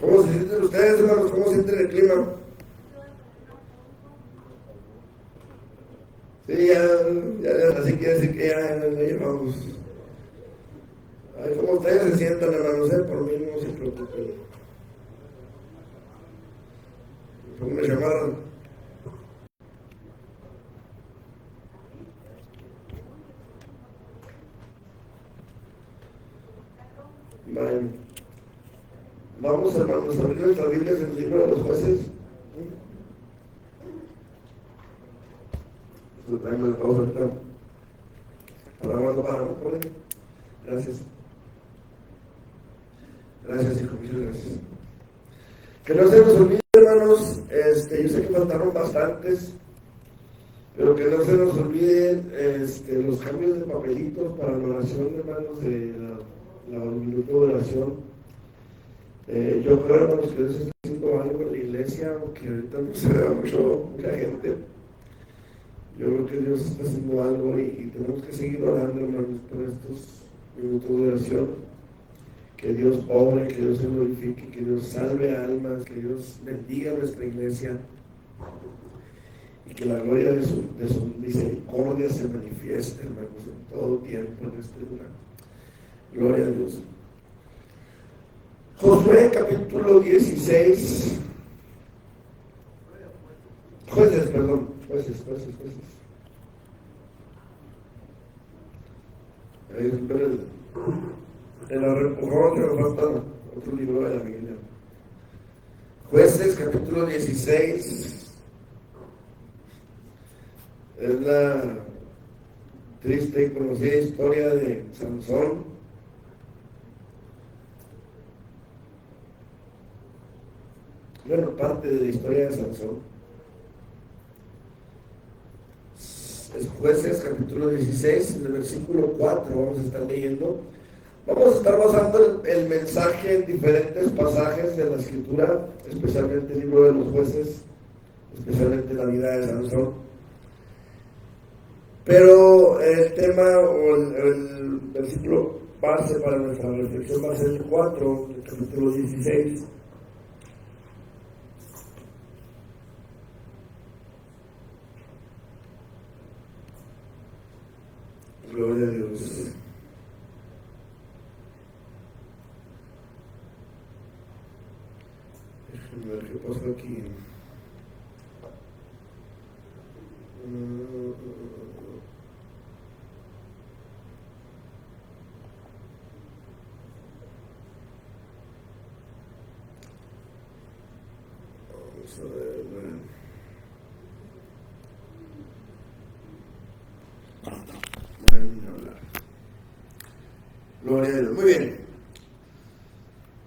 ¿Cómo se sienten ustedes, hermanos? ¿Cómo sienten el clima? Sí, ya, así quiere decir que ya llevamos. Ay, como ustedes se sientan, hermanos, por mí no se preocupen. ¿Cómo me llamaron? Bueno, vamos, hermanos, a abrir nuestras Biblias en el libro de los Jueces. Tráeme el pausa ahorita. Paramos por ahí. Gracias. Gracias, hijo, muchas gracias. Que no se nos olvide, hermanos, yo sé que faltaron bastantes, pero que no se nos olviden los cambios de papelitos para la oración, hermanos, de la minuto de oración. Yo creo, hermanos, que Dios está haciendo algo en la iglesia, aunque ahorita no se vea mucha gente. Yo creo que Dios está haciendo algo y tenemos que seguir orando, hermanos, por estos minutos de oración. Que Dios obre, que Dios se glorifique, que Dios salve almas, que Dios bendiga nuestra iglesia y que la gloria de su misericordia se manifieste, hermanos, en todo tiempo en este lugar. Gloria a Dios. Josué capítulo 16. Jueces. Ahí en la repujón que nos falta otro libro de la Biblia. Jueces capítulo 16. Es la triste y conocida historia de Sansón. Bueno, parte de la historia de Sansón. Es Jueces capítulo 16, en el versículo 4 vamos a estar leyendo. Vamos a estar basando el mensaje en diferentes pasajes de la Escritura, especialmente el libro de los Jueces, especialmente la vida de Sansón. Pero el tema o el versículo base para nuestra reflexión va a ser el 4, el capítulo 16. Gloria a Dios. Déjenme ver qué pasa aquí. Vamos a ver. Gloria a Dios. Muy bien.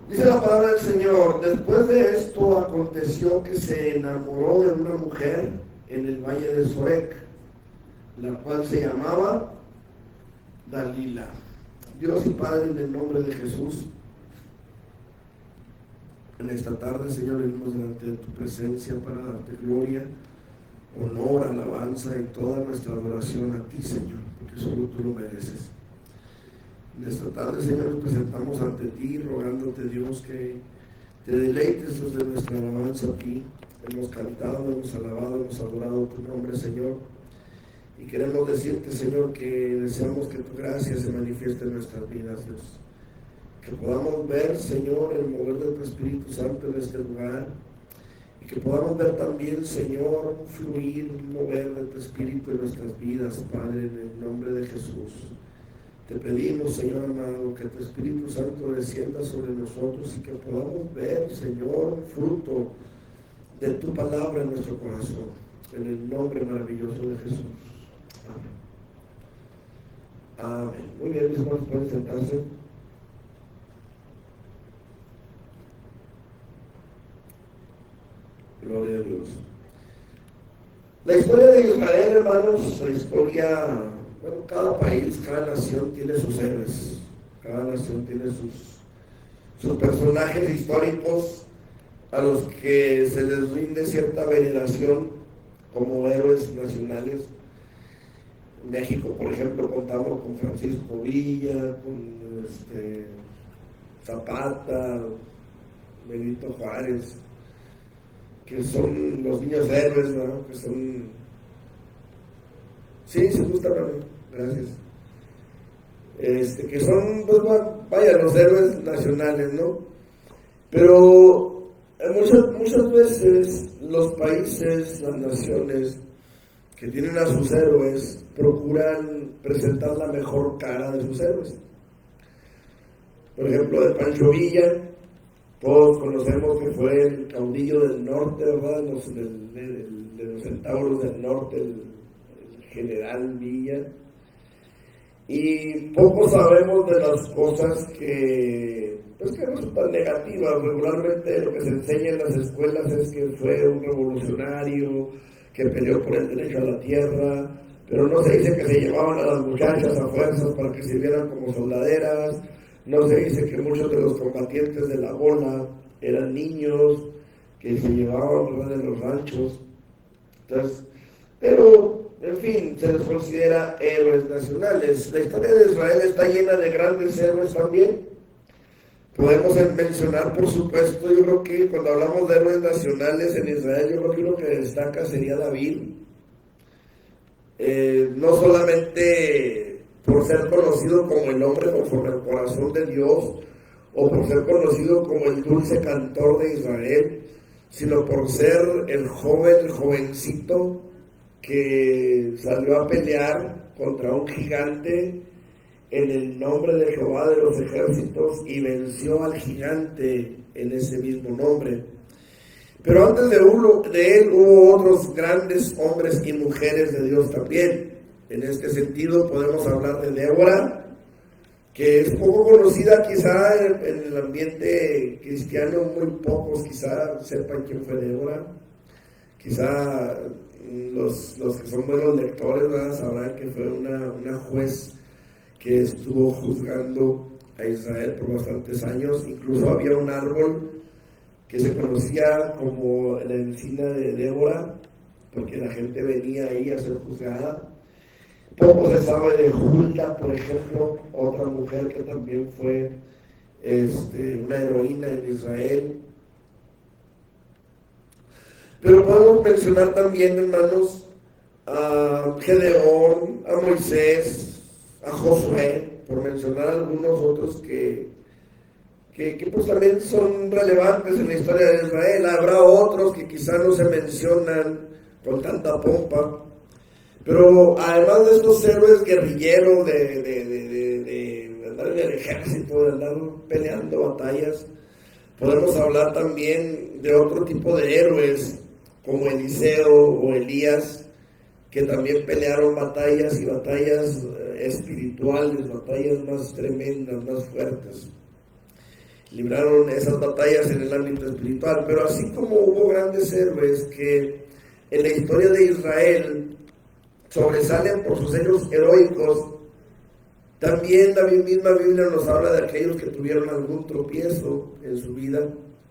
Dice la palabra del Señor: después de esto aconteció que se enamoró de una mujer en el valle de Sorek, la cual se llamaba Dalila. Dios y Padre, en el nombre de Jesús, en esta tarde, Señor, venimos delante de tu presencia para darte gloria, honor, alabanza y toda nuestra adoración a ti, Señor, porque solo tú lo mereces. En esta tarde, Señor, nos presentamos ante ti, rogándote, Dios, que te deleites de nuestra alabanza aquí. Hemos cantado, hemos alabado, hemos adorado tu nombre, Señor. Y queremos decirte, Señor, que deseamos que tu gracia se manifieste en nuestras vidas, Dios. Que podamos ver, Señor, el mover de tu Espíritu Santo en este lugar. Y que podamos ver también, Señor, un fluir, un mover de tu Espíritu en nuestras vidas, Padre, en el nombre de Jesús. Te pedimos, Señor amado, que tu Espíritu Santo descienda sobre nosotros y que podamos ver, Señor, fruto de tu palabra en nuestro corazón. En el nombre maravilloso de Jesús. Amén. Amén. Muy bien, mis hermanos, pueden sentarse. Gloria a Dios. La historia de Israel, hermanos, la historia, bueno, cada país, cada nación tiene sus héroes, cada nación tiene sus personajes históricos a los que se les rinde cierta veneración como héroes nacionales. En México, por ejemplo, contamos con Francisco Villa, con Zapata, Benito Juárez, que son los niños héroes, ¿no? Que son... Sí, se gusta para mí, gracias. Que son, pues vaya, los héroes nacionales, ¿no? Pero muchas veces los países, las naciones que tienen a sus héroes, procuran presentar la mejor cara de sus héroes. Por ejemplo, de Pancho Villa, todos conocemos que fue el caudillo del norte, ¿verdad? De los centauros del norte, el general Villa. Y poco sabemos de las cosas que resultan negativas. Regularmente lo que se enseña en las escuelas es que fue un revolucionario, que peleó por el derecho a la tierra, pero no se dice que se llevaban a las muchachas a fuerzas para que sirvieran como soldaderas, no se dice que muchos de los combatientes de la bola eran niños que se llevaban, ¿verdad?, en los ranchos. Entonces, pero, en fin, se les considera héroes nacionales. La historia de Israel está llena de grandes héroes también. Podemos mencionar, por supuesto, yo creo que cuando hablamos de héroes nacionales en Israel, yo creo que uno que destaca sería David. No solamente por ser conocido como el hombre conforme al corazón de Dios, o por ser conocido como el dulce cantor de Israel, sino por ser el jovencito que salió a pelear contra un gigante en el nombre de Jehová de los ejércitos y venció al gigante en ese mismo nombre. Pero antes de él hubo otros grandes hombres y mujeres de Dios también. En este sentido podemos hablar de Débora, que es poco conocida quizá en el ambiente cristiano, muy pocos quizá sepan quién fue Débora. Quizá los que son buenos lectores, ¿verdad?, sabrán que fue una juez que estuvo juzgando a Israel por bastantes años. Incluso había un árbol que se conocía como la encina de Débora, porque la gente venía ahí a ser juzgada. Poco se sabe de Hulda, por ejemplo, otra mujer que también fue una heroína en Israel. Pero podemos mencionar también, hermanos, a Gedeón, a Moisés, a Josué, por mencionar algunos otros que pues también son relevantes en la historia de Israel. Habrá otros que quizá no se mencionan con tanta pompa, pero además de estos héroes guerrilleros de andar en el ejército, de andar peleando batallas, podemos hablar también de otro tipo de héroes como Eliseo o Elías, que también pelearon batallas y batallas espirituales, batallas más tremendas, más fuertes. Libraron esas batallas en el ámbito espiritual. Pero así como hubo grandes héroes que en la historia de Israel sobresalen por sus hechos heroicos, también la misma Biblia nos habla de aquellos que tuvieron algún tropiezo en su vida,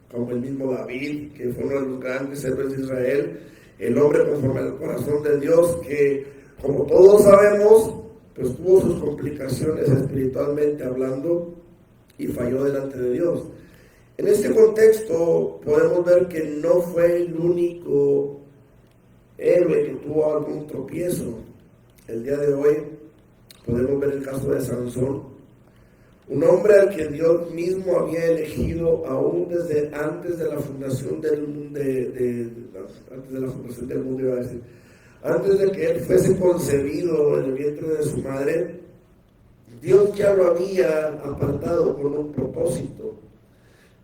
como el mismo David, que fue uno de los grandes héroes de Israel, el hombre conforme al corazón de Dios, que como todos sabemos, pues tuvo sus complicaciones espiritualmente hablando y falló delante de Dios. En este contexto podemos ver que no fue el único héroe que tuvo algún tropiezo. El día de hoy podemos ver el caso de Sansón, un hombre al que Dios mismo había elegido aún desde antes de la fundación del mundo, iba a decir, antes de que él fuese concebido en el vientre de su madre. Dios ya lo había apartado con un propósito.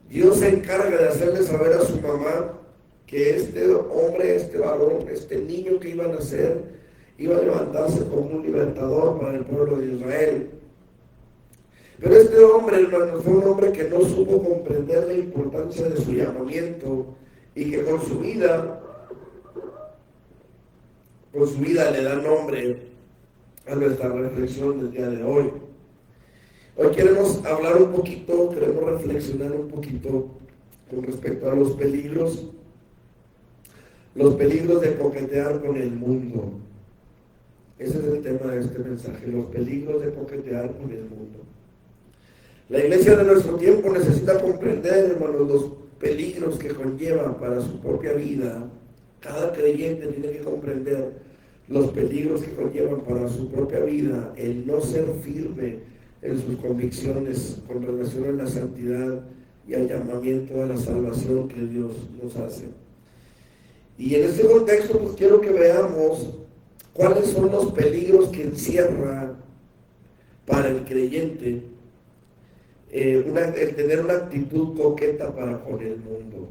Dios se encarga de hacerle saber a su mamá que este hombre, este varón, este niño que iba a nacer, iba a levantarse como un libertador para el pueblo de Israel. Pero este hombre, hermanos, fue un hombre que no supo comprender la importancia de su llamamiento y que con su vida le da nombre a nuestra reflexión del día de hoy. Hoy queremos hablar un poquito, queremos reflexionar un poquito con respecto a los peligros de coquetear con el mundo. Ese es el tema de este mensaje, los peligros de coquetear con el mundo. La iglesia de nuestro tiempo necesita comprender, hermanos, peligros que conllevan para su propia vida. Cada creyente tiene que comprender los peligros que conllevan para su propia vida el no ser firme en sus convicciones con relación a la santidad y al llamamiento a la salvación que Dios nos hace. Y en este contexto, pues quiero que veamos cuáles son los peligros que encierra para el creyente el tener una actitud coqueta para con el mundo.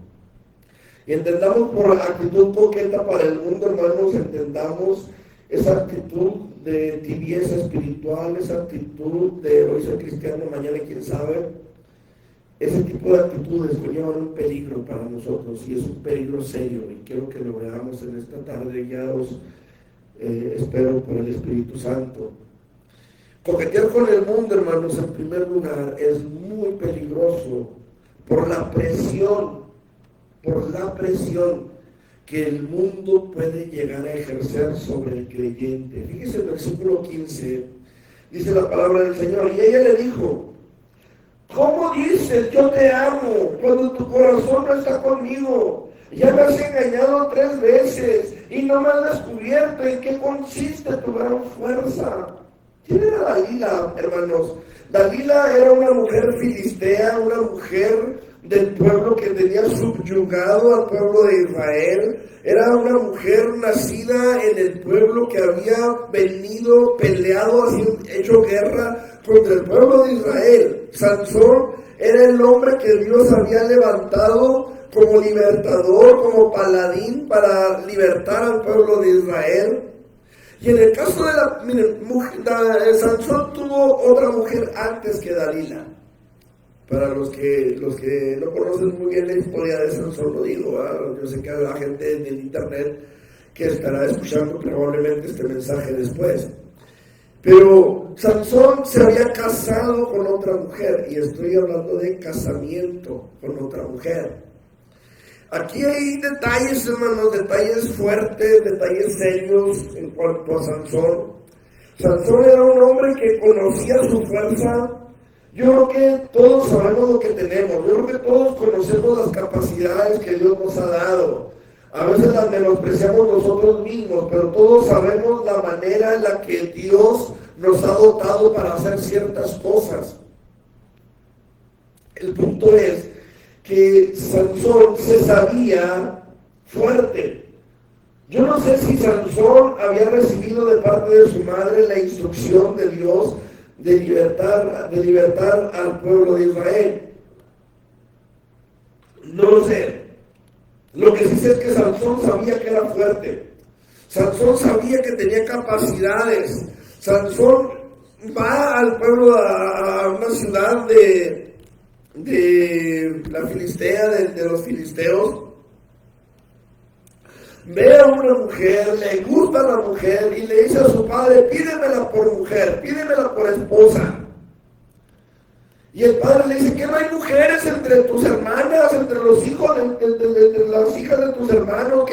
Y entendamos por actitud coqueta para el mundo, hermanos, entendamos esa actitud de tibieza espiritual, esa actitud de hoy soy cristiano, mañana quién sabe. Ese tipo de actitudes conllevan un peligro para nosotros y es un peligro serio, y quiero que lo veamos en esta tarde, guiados, espero por el Espíritu Santo. Coquetear con el mundo, hermanos, en primer lugar, es muy peligroso por la presión que el mundo puede llegar a ejercer sobre el creyente. Fíjese en el versículo 15, dice la palabra del Señor, y ella le dijo, ¿cómo dices yo te amo cuando tu corazón no está conmigo? Ya me has engañado 3 veces y no me has descubierto en qué consiste tu gran fuerza. ¿Quién era Dalila, hermanos? Dalila era una mujer filistea, una mujer del pueblo que tenía subyugado al pueblo de Israel. Era una mujer nacida en el pueblo que había venido, peleado, hecho guerra contra el pueblo de Israel. Sansón era el hombre que Dios había levantado como libertador, como paladín para libertar al pueblo de Israel. Y en el caso de Sansón tuvo otra mujer antes que Dalila. Para los que no conocen muy bien la historia de Sansón, lo digo, ¿verdad? Yo sé que hay gente en el internet que estará escuchando probablemente este mensaje después. Pero Sansón se había casado con otra mujer, y estoy hablando de casamiento con otra mujer. Aquí hay detalles, hermanos, detalles fuertes, detalles serios en cuanto a Sansón. Sansón era un hombre que conocía su fuerza. Yo creo que todos sabemos lo que tenemos, yo creo que todos conocemos las capacidades que Dios nos ha dado. A veces las menospreciamos nosotros mismos, pero todos sabemos la manera en la que Dios nos ha dotado para hacer ciertas cosas. El punto es que Sansón se sabía fuerte. Yo no sé si Sansón había recibido de parte de su madre la instrucción de Dios de libertar al pueblo de Israel. No lo sé. Lo que sí sé es que Sansón sabía que era fuerte. Sansón sabía que tenía capacidades. Sansón va al pueblo, a una ciudad de la Filistea, de los filisteos. Ve a una mujer, le gusta la mujer y le dice a su padre, pídemela por mujer, pídemela por esposa. Y el padre le dice, ¿que no hay mujeres entre tus hermanas, entre los hijos, entre las hijas de tus hermanos,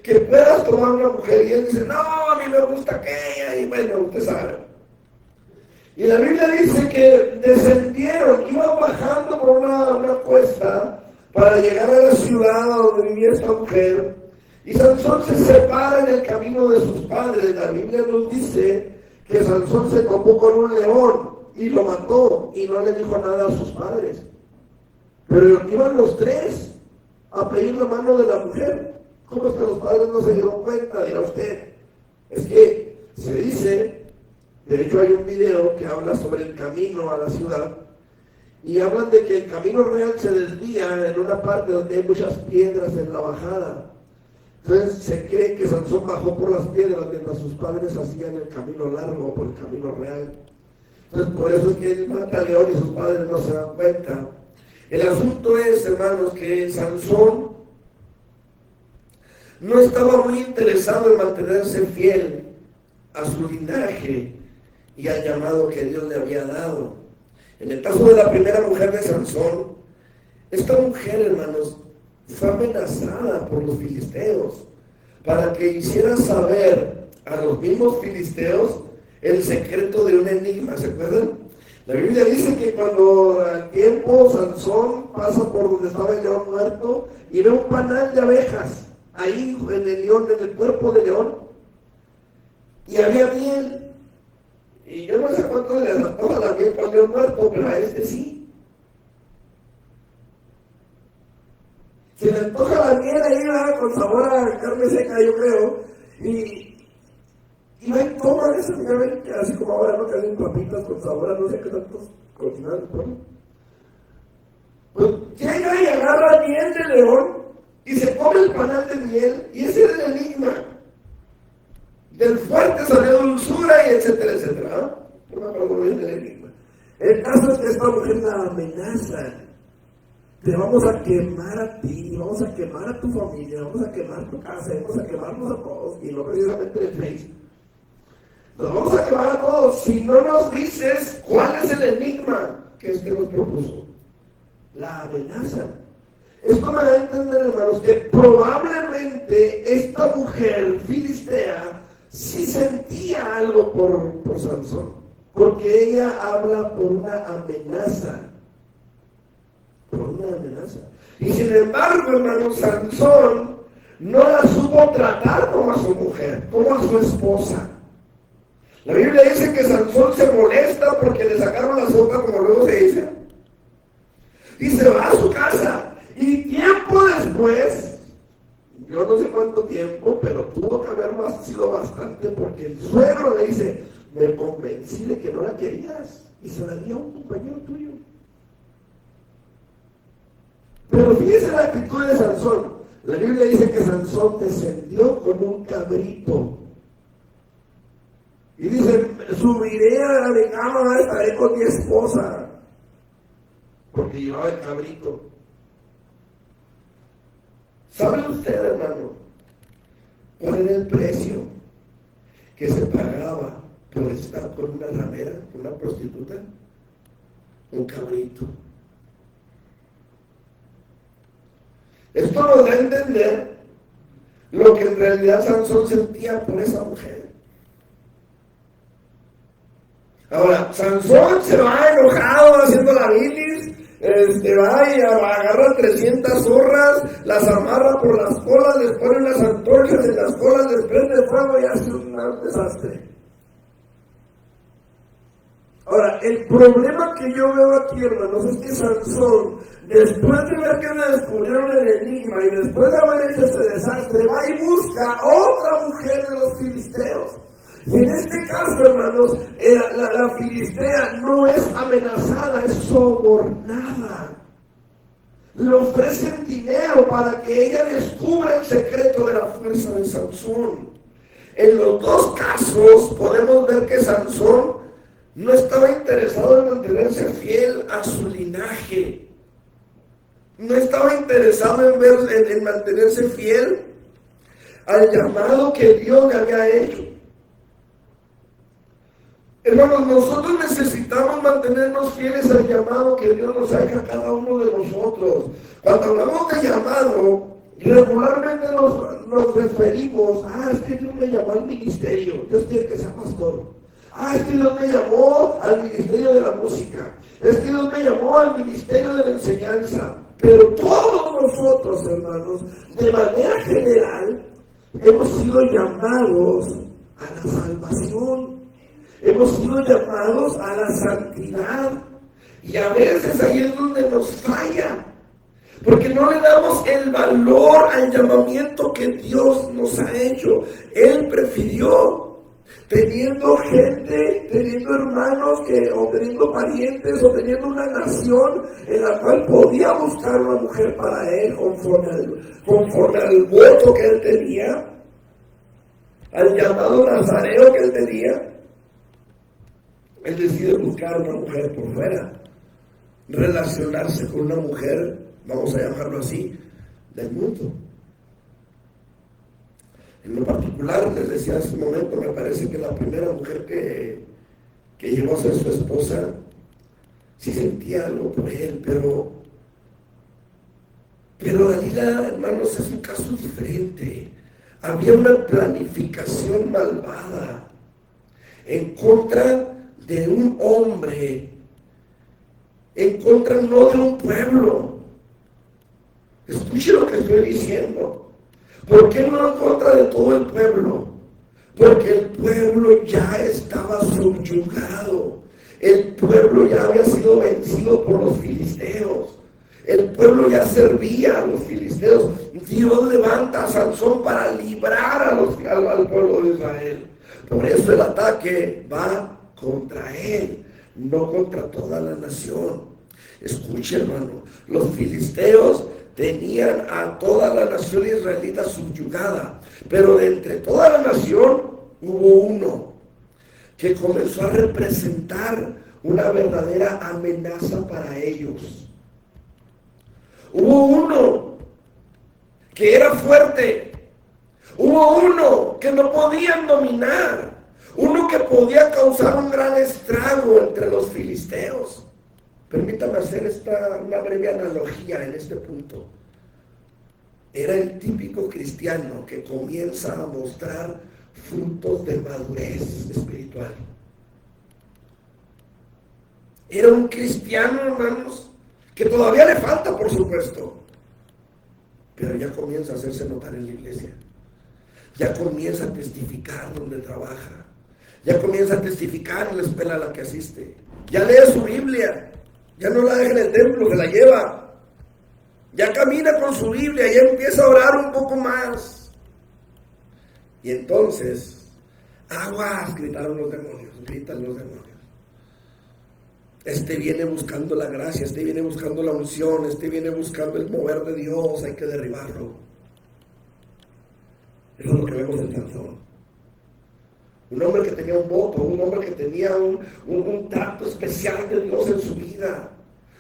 que puedas tomar una mujer? Y él dice, no, a mí me gusta aquella, y bueno, usted sabe. Y la Biblia dice que descendieron, iban bajando por una cuesta para llegar a la ciudad donde vivía esta mujer. Y Sansón se separa en el camino de sus padres. La Biblia nos dice que Sansón se topó con un león y lo mató y no le dijo nada a sus padres. Pero iban los 3 a pedir la mano de la mujer. ¿Cómo es que los padres no se dieron cuenta? Dirá usted. Es que se dice, de hecho hay un video que habla sobre el camino a la ciudad, y hablan de que el camino real se desvía en una parte donde hay muchas piedras en la bajada. Entonces se cree que Sansón bajó por las piedras mientras sus padres hacían el camino largo por el camino real. Entonces por eso es que él mata a león y sus padres no se dan cuenta. El asunto es, hermanos, que Sansón no estaba muy interesado en mantenerse fiel a su linaje y al llamado que Dios le había dado. En el caso de la primera mujer de Sansón, esta mujer, hermanos, fue amenazada por los filisteos para que hiciera saber a los mismos filisteos el secreto de un enigma. ¿Se acuerdan? La Biblia dice que cuando al tiempo Sansón pasa por donde estaba el león muerto y ve un panal de abejas ahí en el león, en el cuerpo del león, y había miel. Y yo no sé cuánto le anotaba la miel para el león muerto, pero a este sí. Se le antoja la miel ahí, ¿verdad? Con sabor a carne seca, yo creo. Y no hay cómo eso, así como ahora no caen papitas con sabor a no sé qué tantos cocinados, ¿no? Pues llega y agarra miel de león y se come el panal de miel, y ese era el enigma. Del fuerte salió dulzura y etcétera, etcétera. No me acuerdo bien del enigma. El caso es que esta mujer la amenaza. Te vamos a quemar a ti, vamos a quemar a tu familia, vamos a quemar tu casa, vamos a quemarnos a todos, y no precisamente el Facebook. Nos vamos a quemar a todos si no nos dices cuál es el enigma que este nos propuso. La amenaza. Esto me da a entender, hermanos, que probablemente esta mujer filistea sí sentía algo por Sansón, porque ella habla por una amenaza. Por una amenaza. Y sin embargo, hermanos, Sansón no la supo tratar como a su mujer, como a su esposa. La Biblia dice que Sansón se molesta porque le sacaron la sopa, como luego se dice, y se va a su casa. Y tiempo después, yo no sé cuánto tiempo, pero tuvo que haber sido bastante, porque el suegro le dice: me convencí de que no la querías, y se la dio a un compañero tuyo. Pero fíjese la actitud de Sansón. La Biblia dice que Sansón descendió como un cabrito. Y dice: subiré a mi cama, estaré con mi esposa. Porque llevaba el cabrito. ¿Sabe usted, hermano, cuál era el precio que se pagaba por estar con una ramera, con una prostituta? Un cabrito. Esto nos da a entender lo que en realidad Sansón sentía por esa mujer. Ahora, Sansón se va enojado haciendo la bilis, va y agarra 300 zorras, las amarra por las colas, les pone las antorchas en las colas, les prende fuego y hace un desastre. Ahora, el problema que yo veo aquí, hermanos, es que Sansón, después de ver que le descubrieron el enigma y después de haber hecho ese desastre, va y busca a otra mujer de los filisteos. Y en este caso, hermanos, la filistea no es amenazada, es sobornada. Le ofrecen dinero para que ella descubra el secreto de la fuerza de Sansón. En los dos casos podemos ver que Sansón no estaba interesado en mantenerse fiel a su linaje. No estaba interesado en mantenerse fiel al llamado que Dios le había hecho. Hermanos, nosotros necesitamos mantenernos fieles al llamado que Dios nos ha hecho a cada uno de nosotros. Cuando hablamos de llamado, regularmente nos referimos: es que Dios me llamó al ministerio, Dios quiere que sea pastor. Es que Dios me llamó al ministerio de la música, es que Dios me llamó al ministerio de la enseñanza. Pero todos nosotros, hermanos, de manera general, hemos sido llamados a la salvación. Hemos sido llamados a la santidad. Y a veces ahí es donde nos falla, porque no le damos el valor al llamamiento que Dios nos ha hecho. Él prefirió, teniendo gente, teniendo hermanos, o teniendo parientes, o teniendo una nación en la cual podía buscar una mujer para él, conforme al voto que él tenía, al llamado nazareo que él tenía. Él decide buscar una mujer por fuera, relacionarse con una mujer, vamos a llamarlo así, del mundo. En lo particular, les decía hace un momento, me parece que la primera mujer que llegó a ser su esposa, sí sentía algo por él, pero Dalila, hermanos, es un caso diferente. Había una planificación malvada en contra de un hombre en contra no de un pueblo. Escuche lo que estoy diciendo. ¿Por qué no en contra de todo el pueblo? Porque el pueblo ya estaba subyugado. El pueblo ya había sido vencido por los filisteos. El pueblo ya servía a los filisteos. Dios levanta a Sansón para librar al pueblo de Israel. Por eso el ataque va contra él, no contra toda la nación. Escuche, hermano, los filisteos tenían a toda la nación israelita subyugada, pero de entre toda la nación hubo uno que comenzó a representar una verdadera amenaza para ellos. Hubo uno que era fuerte, hubo uno que no podían dominar, uno que podía causar un gran estrago entre los filisteos. Permítame hacer una breve analogía en este punto. Era el típico cristiano que comienza a mostrar frutos de madurez espiritual. Era un cristiano, hermanos, que todavía le falta, por supuesto, pero ya comienza a hacerse notar en la iglesia. Ya comienza a testificar donde trabaja. Ya comienza a testificar en la escuela a la que asiste. Ya lee su Biblia. Ya no la deja en el templo, se la lleva. Ya camina con su Biblia, ya empieza a orar un poco más. Y entonces, aguas, gritaron los demonios, gritan los demonios. Este viene buscando la gracia, este viene buscando la unción, este viene buscando el mover de Dios, hay que derribarlo. Eso es lo que vemos en Sansón. Un hombre que tenía un voto, un hombre que tenía un trato especial de Dios en su vida.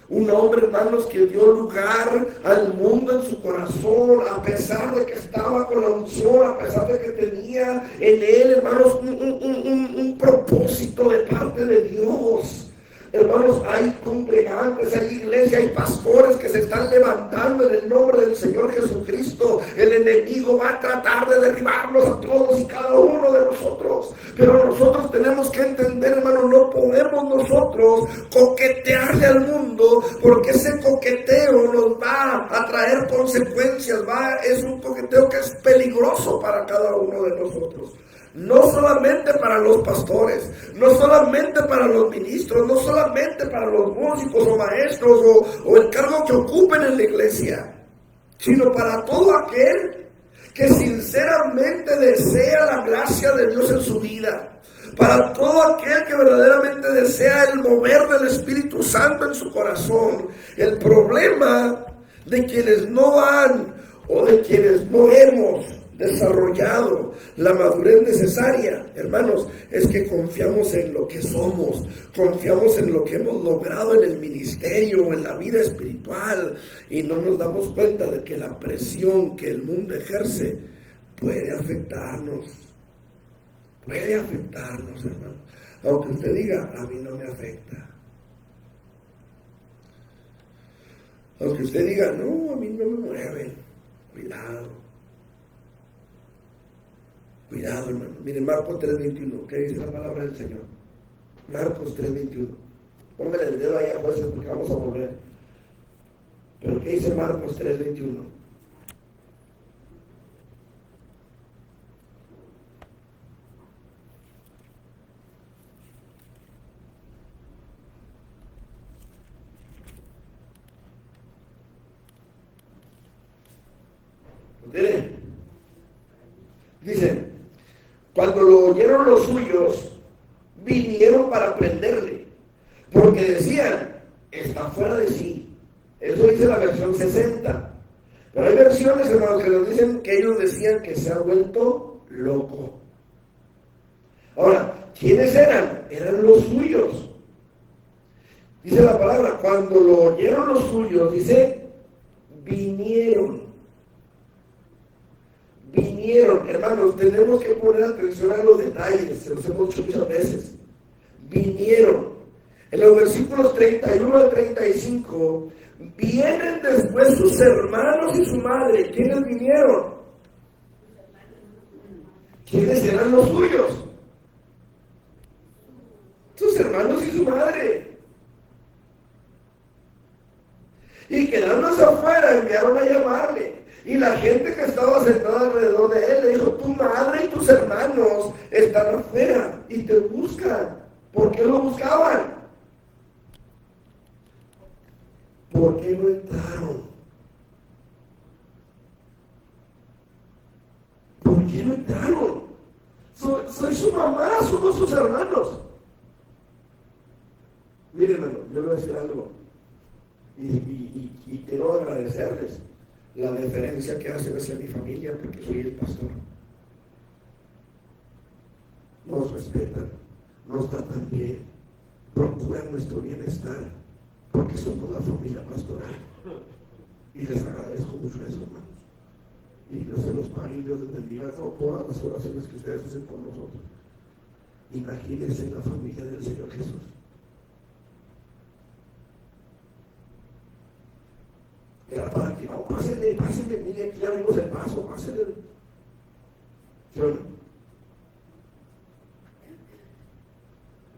Un hombre, hermanos, que dio lugar al mundo en su corazón, a pesar de que estaba con la unción, a pesar de que tenía en él, hermanos, un propósito de parte de Dios. Hermanos, hay congregantes, hay iglesias, hay pastores que se están levantando en el nombre del Señor Jesucristo. El enemigo va a tratar de derribarlos a todos y cada uno de nosotros. Pero nosotros tenemos que entender, hermanos, no podemos nosotros coquetearle al mundo, porque ese coqueteo nos va a traer consecuencias. Es un coqueteo que es peligroso para cada uno de nosotros. No solamente para los pastores, no solamente para los ministros, no solamente para los músicos o maestros o el cargo que ocupen en la iglesia, sino para todo aquel que sinceramente desea la gracia de Dios en su vida, para todo aquel que verdaderamente desea el mover del Espíritu Santo en su corazón. El problema de quienes no han o de quienes no hemos desarrollado la madurez necesaria, hermanos, es que confiamos en lo que somos, confiamos en lo que hemos logrado en el ministerio, en la vida espiritual, y no nos damos cuenta de que la presión que el mundo ejerce puede afectarnos, hermanos. Aunque usted diga, a mí no me afecta. Aunque usted diga, no, a mí no me mueven. Cuidado, hermano. Miren, Marcos 3:21. ¿Qué dice la palabra del Señor? Marcos 3:21. Póngale el dedo ahí a jueces porque vamos a volver. Pero ¿qué dice Marcos 3:21? ¿Entienden? Dice, cuando lo oyeron los suyos, vinieron para prenderle, porque decían, está fuera de sí. Eso dice la versión 60. Pero hay versiones, hermanos, que nos dicen que ellos decían que se ha vuelto loco. Ahora, ¿quiénes eran? Eran los suyos. Dice la palabra, cuando lo oyeron los suyos, dice, vinieron, hermanos, tenemos que poner atención a los detalles, se los hemos dicho muchas veces. Vinieron. En los versículos 31 al 35, vienen después sus hermanos y su madre. ¿Quiénes vinieron? ¿Quiénes eran los suyos? Sus hermanos y su madre. Y quedándose afuera, enviaron a llamarle. Y la gente que estaba sentada alrededor de él le dijo: tu madre y tus hermanos están afuera y te buscan. ¿Por qué lo buscaban? ¿Por qué no entraron? ¿Por qué no entraron? Soy su mamá, somos sus hermanos. Miren, hermano, yo le voy a decir algo. Y quiero agradecerles la deferencia que hacen hacia mi familia, porque soy el pastor. Nos respetan, nos tratan bien, procuran nuestro bienestar, porque somos la familia pastoral. Y les agradezco mucho eso, hermanos. Y Dios se los pague y Dios les bendiga todas las oraciones que ustedes hacen por nosotros. Imagínense la familia del Señor Jesús. Era para que no, pásenle, miren, aquí ya vimos el paso, pásenle. ¿Sí o no?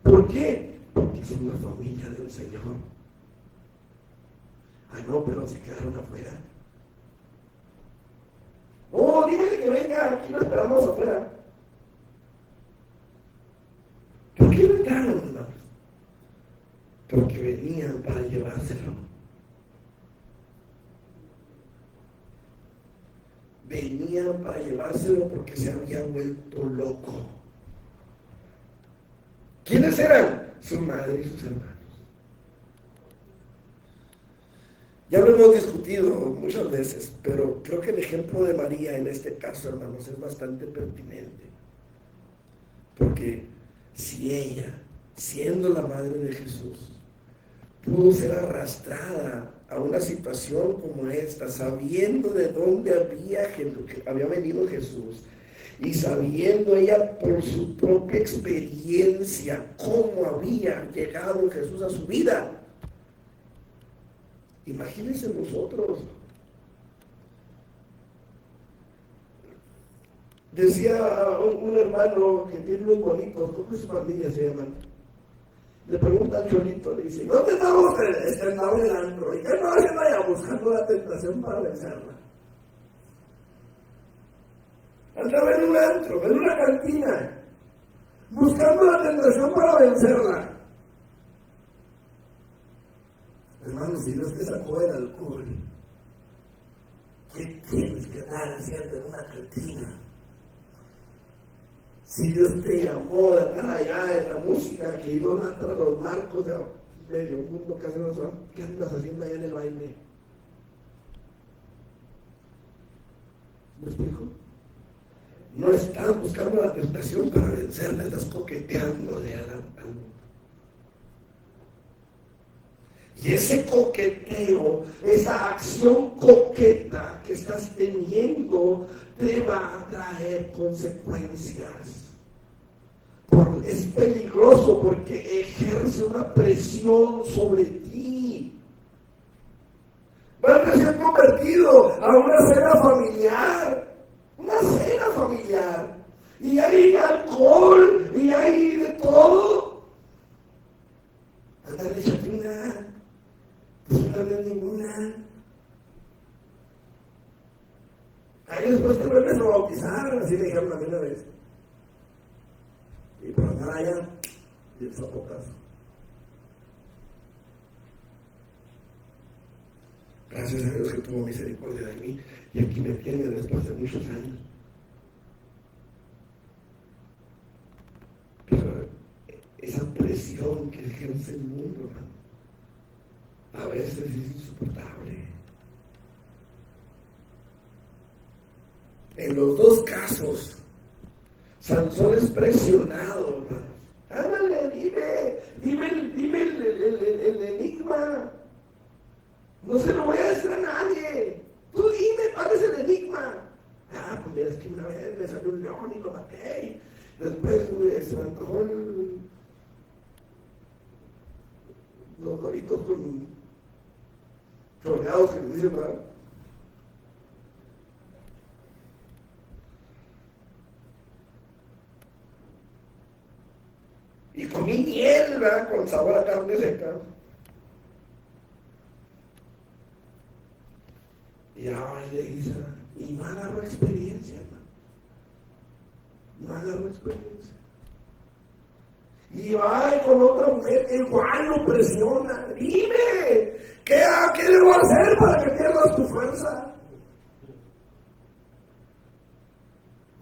¿Por qué? Porque son la familia del Señor. Ah, no, pero se quedaron afuera. Oh, dígale que venga, aquí lo esperamos afuera. ¿Por qué no entraron, hermanos? Porque venían para llevárselo. Venían para llevárselo porque se había vuelto loco. ¿Quiénes eran? Su madre y sus hermanos. Ya lo hemos discutido muchas veces, pero creo que el ejemplo de María en este caso, hermanos, es bastante pertinente. Porque si ella, siendo la madre de Jesús, pudo ser arrastrada a una situación como esta, sabiendo de dónde había venido Jesús, y sabiendo ella por su propia experiencia cómo había llegado Jesús a su vida. Imagínense nosotros. Decía un hermano que tiene unos bonitos, ¿cómo su familia se llaman? Le pregunta al Cholito, le dice: ¿dónde estamos estrenado en el antro? ¿Y qué no hacen allá buscando la tentación para vencerla? Andaba en un antro, en una cantina, buscando la tentación para vencerla. Hermanos, si Dios te sacó del alcohol, ¿qué tienes que estar haciendo en una cantina? Si Dios te llamó de estar allá en la música, que idolatra los marcos de medio mundo que hacen eso, ¿qué andas haciendo allá en el baile? ¿Me explico? No estás buscando la tentación para vencerla, estás coqueteándole a la Y ese coqueteo, esa acción coqueta que estás teniendo, te va a traer consecuencias. Es peligroso porque ejerce una presión sobre ti. Vas a ser convertido a una cena familiar. Una cena familiar. Y hay alcohol, y hay de todo. Ándale, chatina. No había ninguna. Ahí después te vuelves a bautizar, así me dijeron a mí una vez. Y por andar allá, y el zapotazo. Gracias a Dios que tuvo misericordia de mí, y aquí me tiene después de muchos años. Pero esa presión que ejerce el mundo, hermano, a veces es insoportable. En los dos casos, Sansón es presionado, hermano. Ándale, dime el enigma. No se lo voy a decir a nadie. Tú dime cuál es el enigma. Ah, pues mira, es que una vez me salió un león y lo maté. Después se me antojó los doritos con chorreados que les dicen, ¿verdad? Y comí miel, ¿verdad? Con sabor a carne seca. Y ahora le dice, y no agarró experiencia, hermano. No agarró experiencia. Y va con otra mujer, igual lo presiona. Dime, ¿qué debo hacer para que pierdas tu fuerza?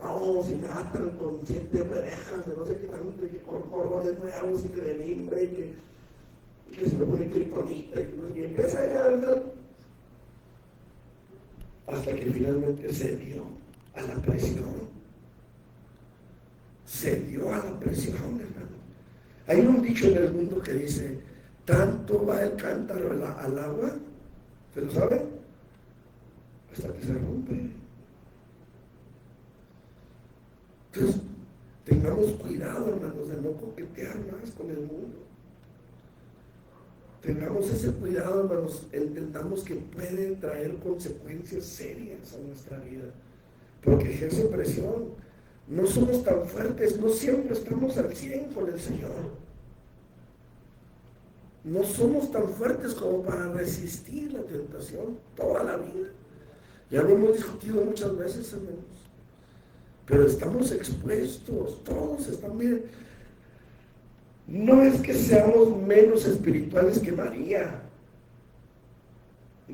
No, si me atan con 7 parejas de no sé qué tanto, que con cordones nuevos y que de limbre, y que se me pone kriptonita, y empieza a hasta que finalmente se dio a la presión. Se dio a la presión, hermano. Hay un dicho en el mundo que dice, tanto va el cántaro al agua, ¿se lo sabe? Hasta que se rompe. Entonces, tengamos cuidado, hermanos, de no coquetear más con el mundo. Tengamos ese cuidado, hermanos, entendamos que puede traer consecuencias serias a nuestra vida, porque ejerce presión. No somos tan fuertes, no siempre estamos al 100 con el Señor. No somos tan fuertes como para resistir la tentación toda la vida. Ya lo hemos discutido muchas veces, hermanos. Pero estamos expuestos, todos están bien. No es que seamos menos espirituales que María.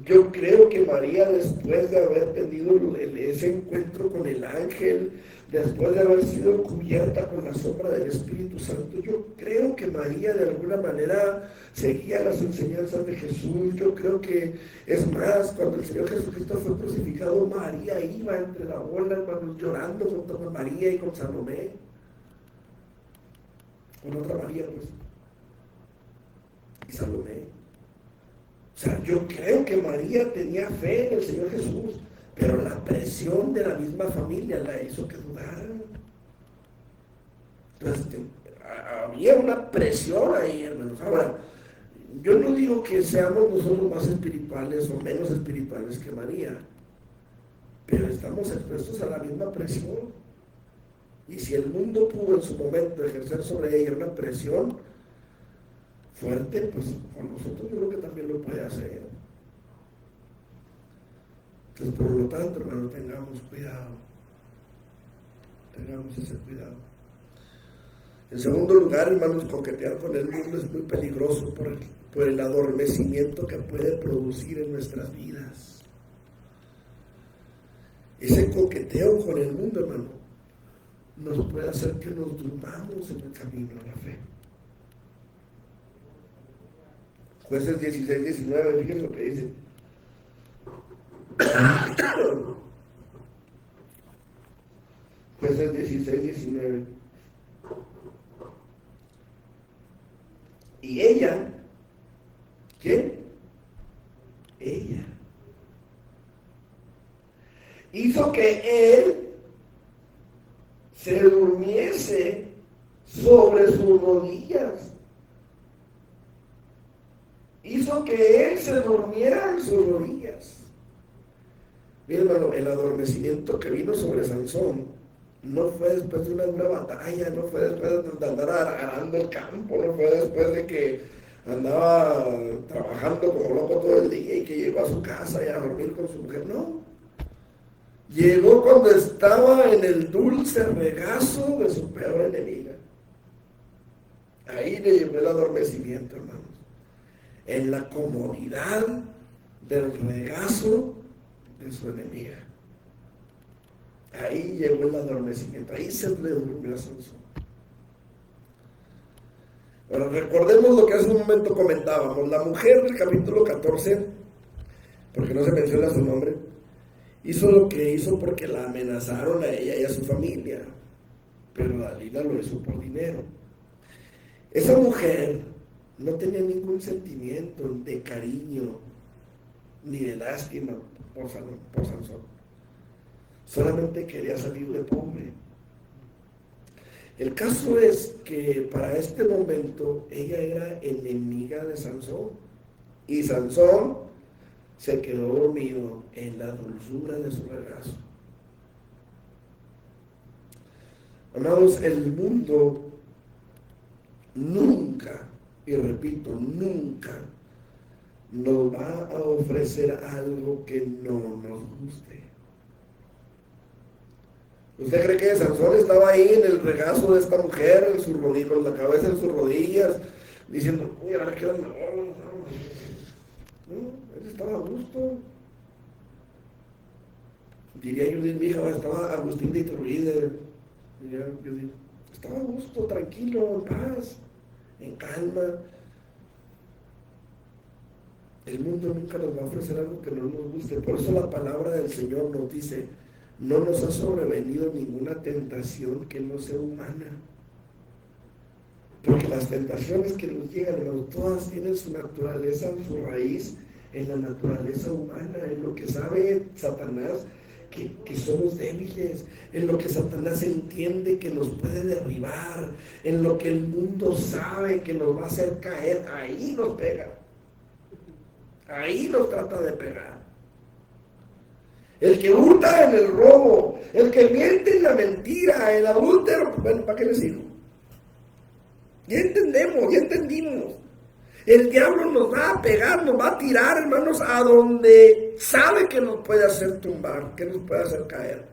Yo creo que María, después de haber tenido ese encuentro con el ángel, después de haber sido cubierta con la sombra del Espíritu Santo, yo creo que María de alguna manera seguía las enseñanzas de Jesús. Yo creo que, es más, cuando el Señor Jesucristo fue crucificado, María iba entre la bola, hermanos, llorando junto con María y con Salomé. Con otra María, pues. Y Salomé. O sea, yo creo que María tenía fe en el Señor Jesús, pero la presión de la misma familia la hizo que dudara. Entonces, había una presión ahí, hermanos. Ahora, yo no digo que seamos nosotros más espirituales o menos espirituales que María, pero estamos expuestos a la misma presión. Y si el mundo pudo en su momento ejercer sobre ella una presión fuerte, pues con nosotros yo creo que también lo puede hacer. Entonces, por lo tanto, hermano, tengamos cuidado. Tengamos ese cuidado. En segundo lugar, hermanos, coquetear con el mundo es muy peligroso por el adormecimiento que puede producir en nuestras vidas. Ese coqueteo con el mundo, hermano, nos puede hacer que nos durmamos en el camino a la fe. Jueces 16, 19, fíjense lo que dice. Jueces 16, 19. Y ella, ¿quién? Ella hizo que él se durmiese sobre sus rodillas. Hizo que él se durmiera en sus rodillas. Mira, hermano, el adormecimiento que vino sobre Sansón no fue después de una dura batalla, no fue después de andar arando el campo, no fue después de que andaba trabajando como loco todo el día y que llegó a su casa y a dormir con su mujer, no. Llegó cuando estaba en el dulce regazo de su peor enemiga. Ahí le llegó el adormecimiento, hermanos. En la comodidad del regazo de su enemiga. Ahí llegó el adormecimiento, ahí se le durmió a Sansón. Bueno, recordemos lo que hace un momento comentábamos. La mujer del capítulo 14, porque no se menciona su nombre, hizo lo que hizo porque la amenazaron a ella y a su familia, pero Dalila lo hizo por dinero. Esa mujer no tenía ningún sentimiento de cariño ni de lástima por Sansón. Solamente quería salir de pobre. El caso es que para este momento ella era enemiga de Sansón y Sansón se quedó dormido en la dulzura de su regazo. Amados, el mundo nunca, y repito, nunca nos va a ofrecer algo que no nos guste. ¿Usted cree que Sansón estaba ahí en el regazo de esta mujer, en sus rodillas, con la cabeza en sus rodillas, diciendo, uy, ahora qué onda? No, él estaba a gusto. Diría Judith, mi hija, estaba Agustín de Iturbide, diría Judith, estaba a gusto, tranquilo, en paz, en calma. El mundo nunca nos va a ofrecer algo que no nos guste. Por eso la palabra del Señor nos dice, no nos ha sobrevenido ninguna tentación que no sea humana. Porque las tentaciones que nos llegan, todas tienen su naturaleza, su raíz en la naturaleza humana, en lo que sabe Satanás que somos débiles, en lo que Satanás entiende que nos puede derribar, en lo que el mundo sabe que nos va a hacer caer, ahí nos pega, ahí nos trata de pegar. El que hurta en el robo, el que miente en la mentira, el adúltero, bueno, ¿para qué le sigo? Ya entendemos, ya entendimos. El diablo nos va a pegar, nos va a tirar, hermanos, a donde sabe que nos puede hacer tumbar, que nos puede hacer caer.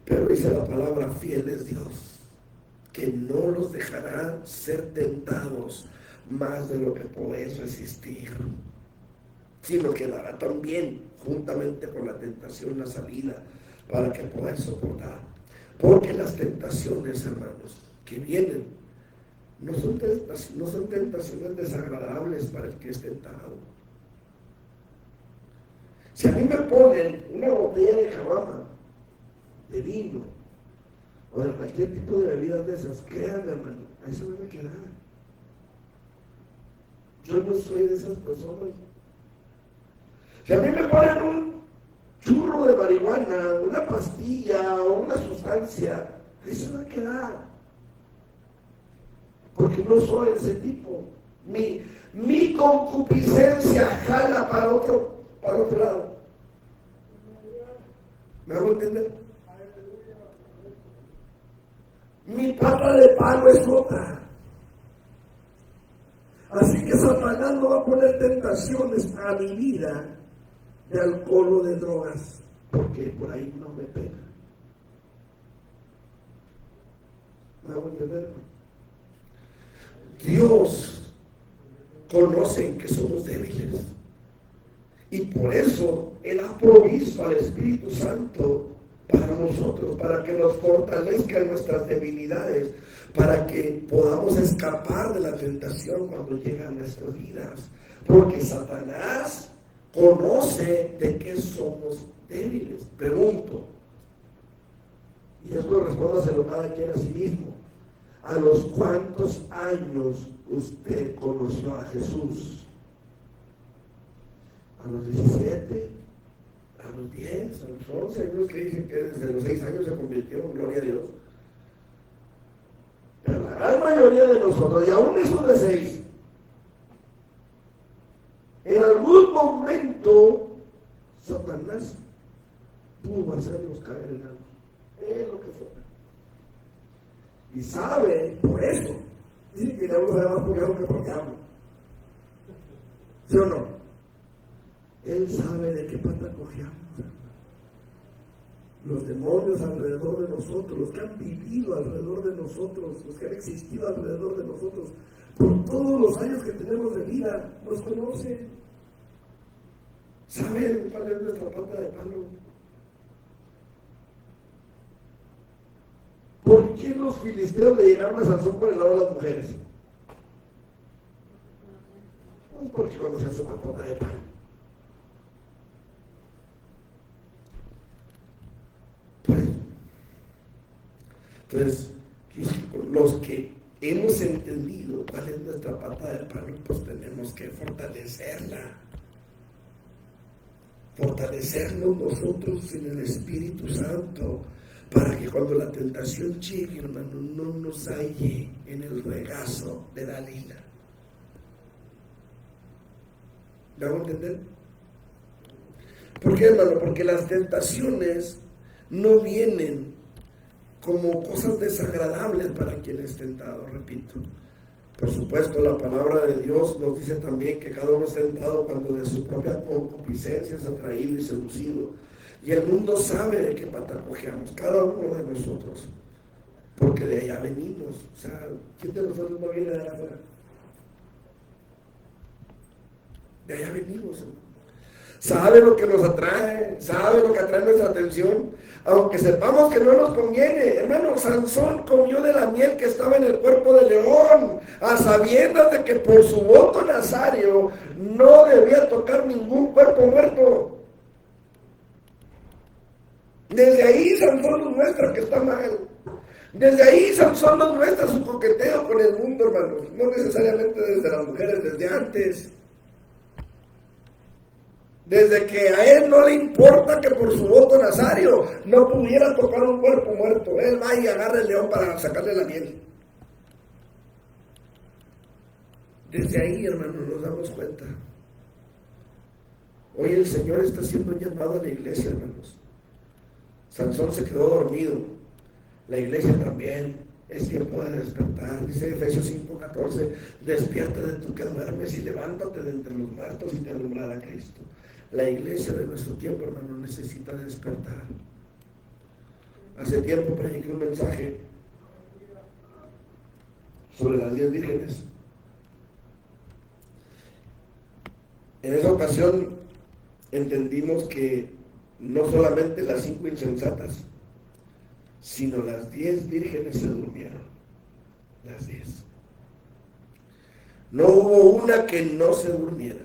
Pero dice la palabra, fiel es Dios, que no los dejará ser tentados más de lo que podéis resistir, sino que dará también, juntamente con la tentación, la salida, para que podáis soportar. Porque las tentaciones, hermanos, que vienen, no son tentaciones desagradables para el que es tentado. Si a mí me ponen una botella de caguama, de vino, o de cualquier tipo de bebidas de esas, créanme, hermano, a eso me va a quedar. Yo no soy de esas personas. Si a mí me ponen un churro de marihuana, una pastilla o una sustancia, eso va a quedar. Porque no soy ese tipo. Mi concupiscencia jala para otro lado. ¿Me hago entender? Mi pata de palo es otra. Así que Satanás no va a poner tentaciones a mi vida de alcohol o de drogas, porque por ahí no me pega. ¿Me hago entender? Dios conoce que somos débiles y por eso Él ha provisto al Espíritu Santo para nosotros, para que nos fortalezca en nuestras debilidades, para que podamos escapar de la tentación cuando llega a nuestras vidas, porque Satanás conoce de qué somos débiles. Pregunto, y esto respóndaselo cada quien a sí mismo: ¿a los cuántos años usted conoció a Jesús? ¿A los 17? ¿A los 10? ¿A los 11? Hay unos que dicen que desde los 6 años se convirtió, gloria a Dios. Pero la gran mayoría de nosotros, y aún esos de 6, en algún momento Satanás pudo hacernos caer en algo. Es lo que fue. Y sabe, por eso, dice que le vamos a dar más porque que porque hablo. ¿Sí o no? Él sabe de qué pata cojeamos. Los demonios alrededor de nosotros, los que han vivido alrededor de nosotros, los que han existido alrededor de nosotros, por todos los años que tenemos de vida, nos conocen. Saben cuál es nuestra pata de palo. ¿Por qué los filisteos le llegaron a Sansón por el lado de las mujeres? Pues porque cuando se hace una pata de palo. Entonces, los que hemos entendido cuál es nuestra pata de palo, pues tenemos que fortalecerla. Fortalecernos nosotros en el Espíritu Santo, para que cuando la tentación llegue, hermano, no nos halle en el regazo de Dalila. ¿Me hago entender? ¿Por qué, hermano? Porque las tentaciones no vienen como cosas desagradables para quien es tentado, repito. Por supuesto, la palabra de Dios nos dice también que cada uno es tentado cuando de su propia concupiscencia es atraído y seducido. Y el mundo sabe de qué pata cojeamos, cada uno de nosotros, porque de allá venimos. O sea, ¿quién de nosotros no viene de allá afuera? De allá venimos. Sabe lo que nos atrae, sabe lo que atrae nuestra atención, aunque sepamos que no nos conviene. Hermano, Sansón comió de la miel que estaba en el cuerpo del león, a sabiendas de que por su voto nazario no debía tocar ningún cuerpo muerto. Desde ahí Sansón nos muestra que está mal. Desde ahí Sansón nos muestra su coqueteo con el mundo, hermanos. No necesariamente desde las mujeres, desde antes. Desde que a él no le importa que por su voto nazario no pudiera tocar un cuerpo muerto. Él va y agarra el león para sacarle la miel. Desde ahí, hermanos, nos damos cuenta. Hoy el Señor está haciendo un llamado a la iglesia, hermanos. Sansón se quedó dormido. La iglesia también. Es tiempo de despertar. Dice Efesios 5:14, despiértate tú que duermes y levántate de entre los muertos y te alumbrará Cristo. La iglesia de nuestro tiempo, hermano, necesita despertar. Hace tiempo prediqué un mensaje sobre las 10 vírgenes. En esa ocasión entendimos que no solamente las 5 insensatas, sino las 10 vírgenes se durmieron. Las 10. No hubo una que no se durmiera.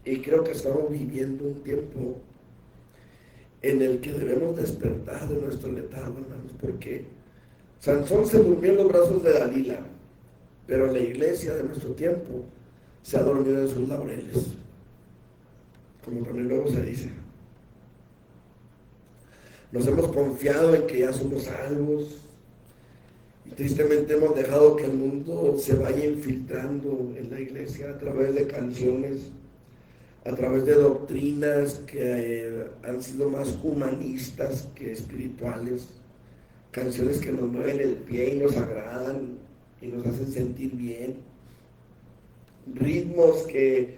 Y creo que estamos viviendo un tiempo en el que debemos despertar de nuestro letargo, hermanos, porque Sansón se durmió en los brazos de Dalila, pero la iglesia de nuestro tiempo se ha dormido en sus laureles, como también luego se dice. Nos hemos confiado en que ya somos salvos y tristemente hemos dejado que el mundo se vaya infiltrando en la iglesia a través de canciones, a través de doctrinas que han sido más humanistas que espirituales, canciones que nos mueven el pie y nos agradan y nos hacen sentir bien, ritmos que,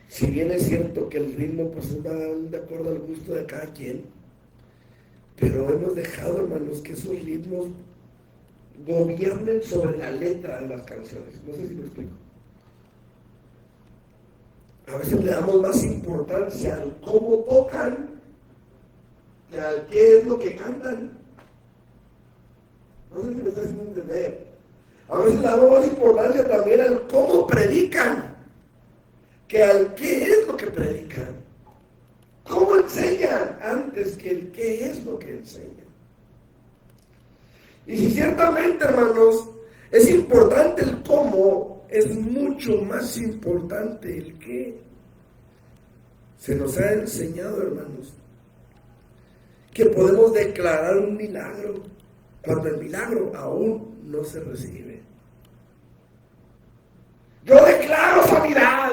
si bien es cierto que el ritmo pues va de acuerdo al gusto de cada quien, pero hemos dejado, hermanos, que esos ritmos gobiernen sobre la letra de las canciones. No sé si me explico. A veces le damos más importancia al cómo tocan que al qué es lo que cantan. No sé si me está haciendo entender. A veces le damos más importancia también al cómo predican que al qué es lo que predican. ¿Cómo enseñan? Antes que el qué es lo que enseñan. Y si ciertamente, hermanos, es importante el cómo, es mucho más importante el qué. Se nos ha enseñado, hermanos, que podemos declarar un milagro cuando el milagro aún no se recibe. Yo declaro sanidad.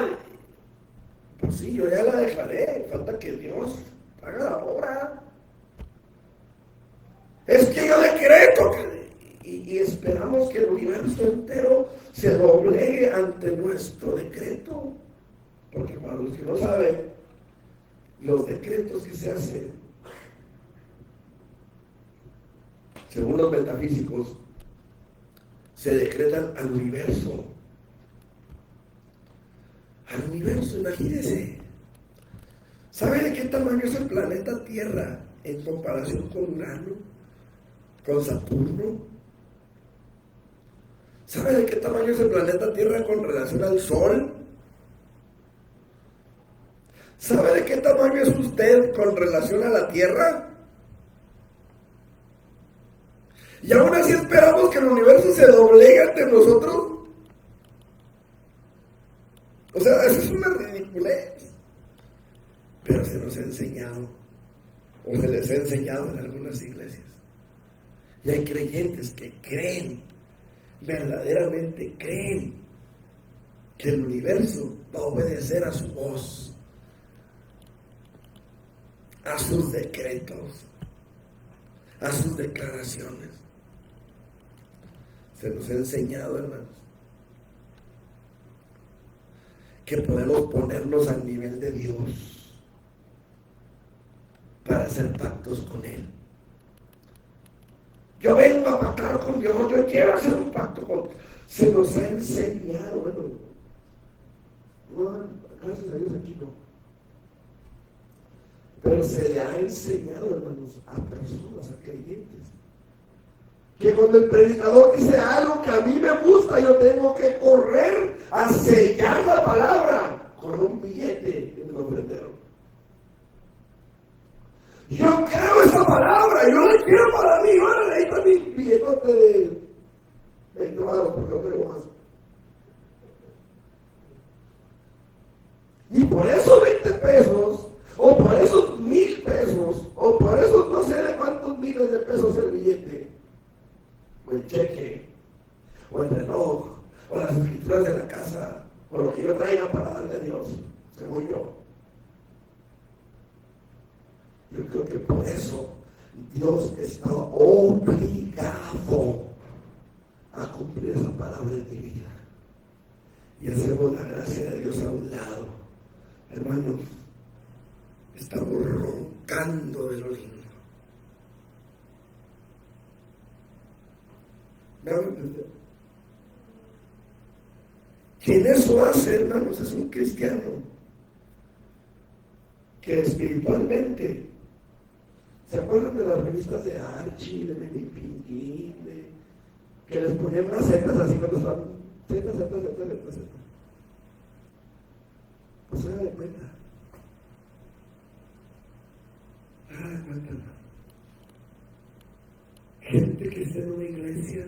Pues sí, yo ya la declaré, falta que Dios haga la obra. Es que yo decreto y esperamos que el universo entero se doblegue ante nuestro decreto. Porque para los que no saben, los decretos que se hacen, según los metafísicos, se decretan al universo. Al universo, imagínense. ¿Sabe de qué tamaño es el planeta Tierra en comparación con Urano, con Saturno? ¿Sabe de qué tamaño es el planeta Tierra con relación al Sol? ¿Sabe de qué tamaño es usted con relación a la Tierra? Y aún así esperamos que el universo se doblegue ante nosotros. O sea, eso es una ridiculez. Pero se nos ha enseñado, o se les ha enseñado en algunas iglesias. Y hay creyentes que creen, verdaderamente creen, que el universo va a obedecer a su voz, a sus decretos, a sus declaraciones. Se nos ha enseñado, hermanos. que podemos ponernos al nivel de Dios para hacer pactos con Él. Yo vengo a pactar con Dios, yo quiero hacer un pacto con Dios. Se nos ha enseñado, bueno, gracias a Dios aquí no. Pero se le ha enseñado, hermanos, a personas, a creyentes, que cuando el predicador dice algo que a mí me gusta, yo tengo que correr a sellar la palabra con un billete en el ofrendero. Yo quiero esa palabra, yo la quiero para mí. Ahora ahí está mi billetote de 20 baros, porque no tengo más. Y por esos 20 pesos, o por esos 1000 pesos, o por esos no sé de cuántos miles de pesos el billete, o el cheque, o el reloj, o las escrituras de la casa, o lo que yo traiga para darle a Dios, según yo. Yo creo que por eso Dios está obligado a cumplir esa palabra de mi vida. Y hacemos la gracia de Dios a un lado. Hermanos, estamos roncando de lo lindo. ¿Me hago entender? Quien eso hace, hermanos, es un cristiano que espiritualmente, ¿se acuerdan de las revistas de Archie, de Benny Pinguín, que les ponían unas setas así cuando estaban setas? Pues se da de cuenta. Gente que está en una iglesia,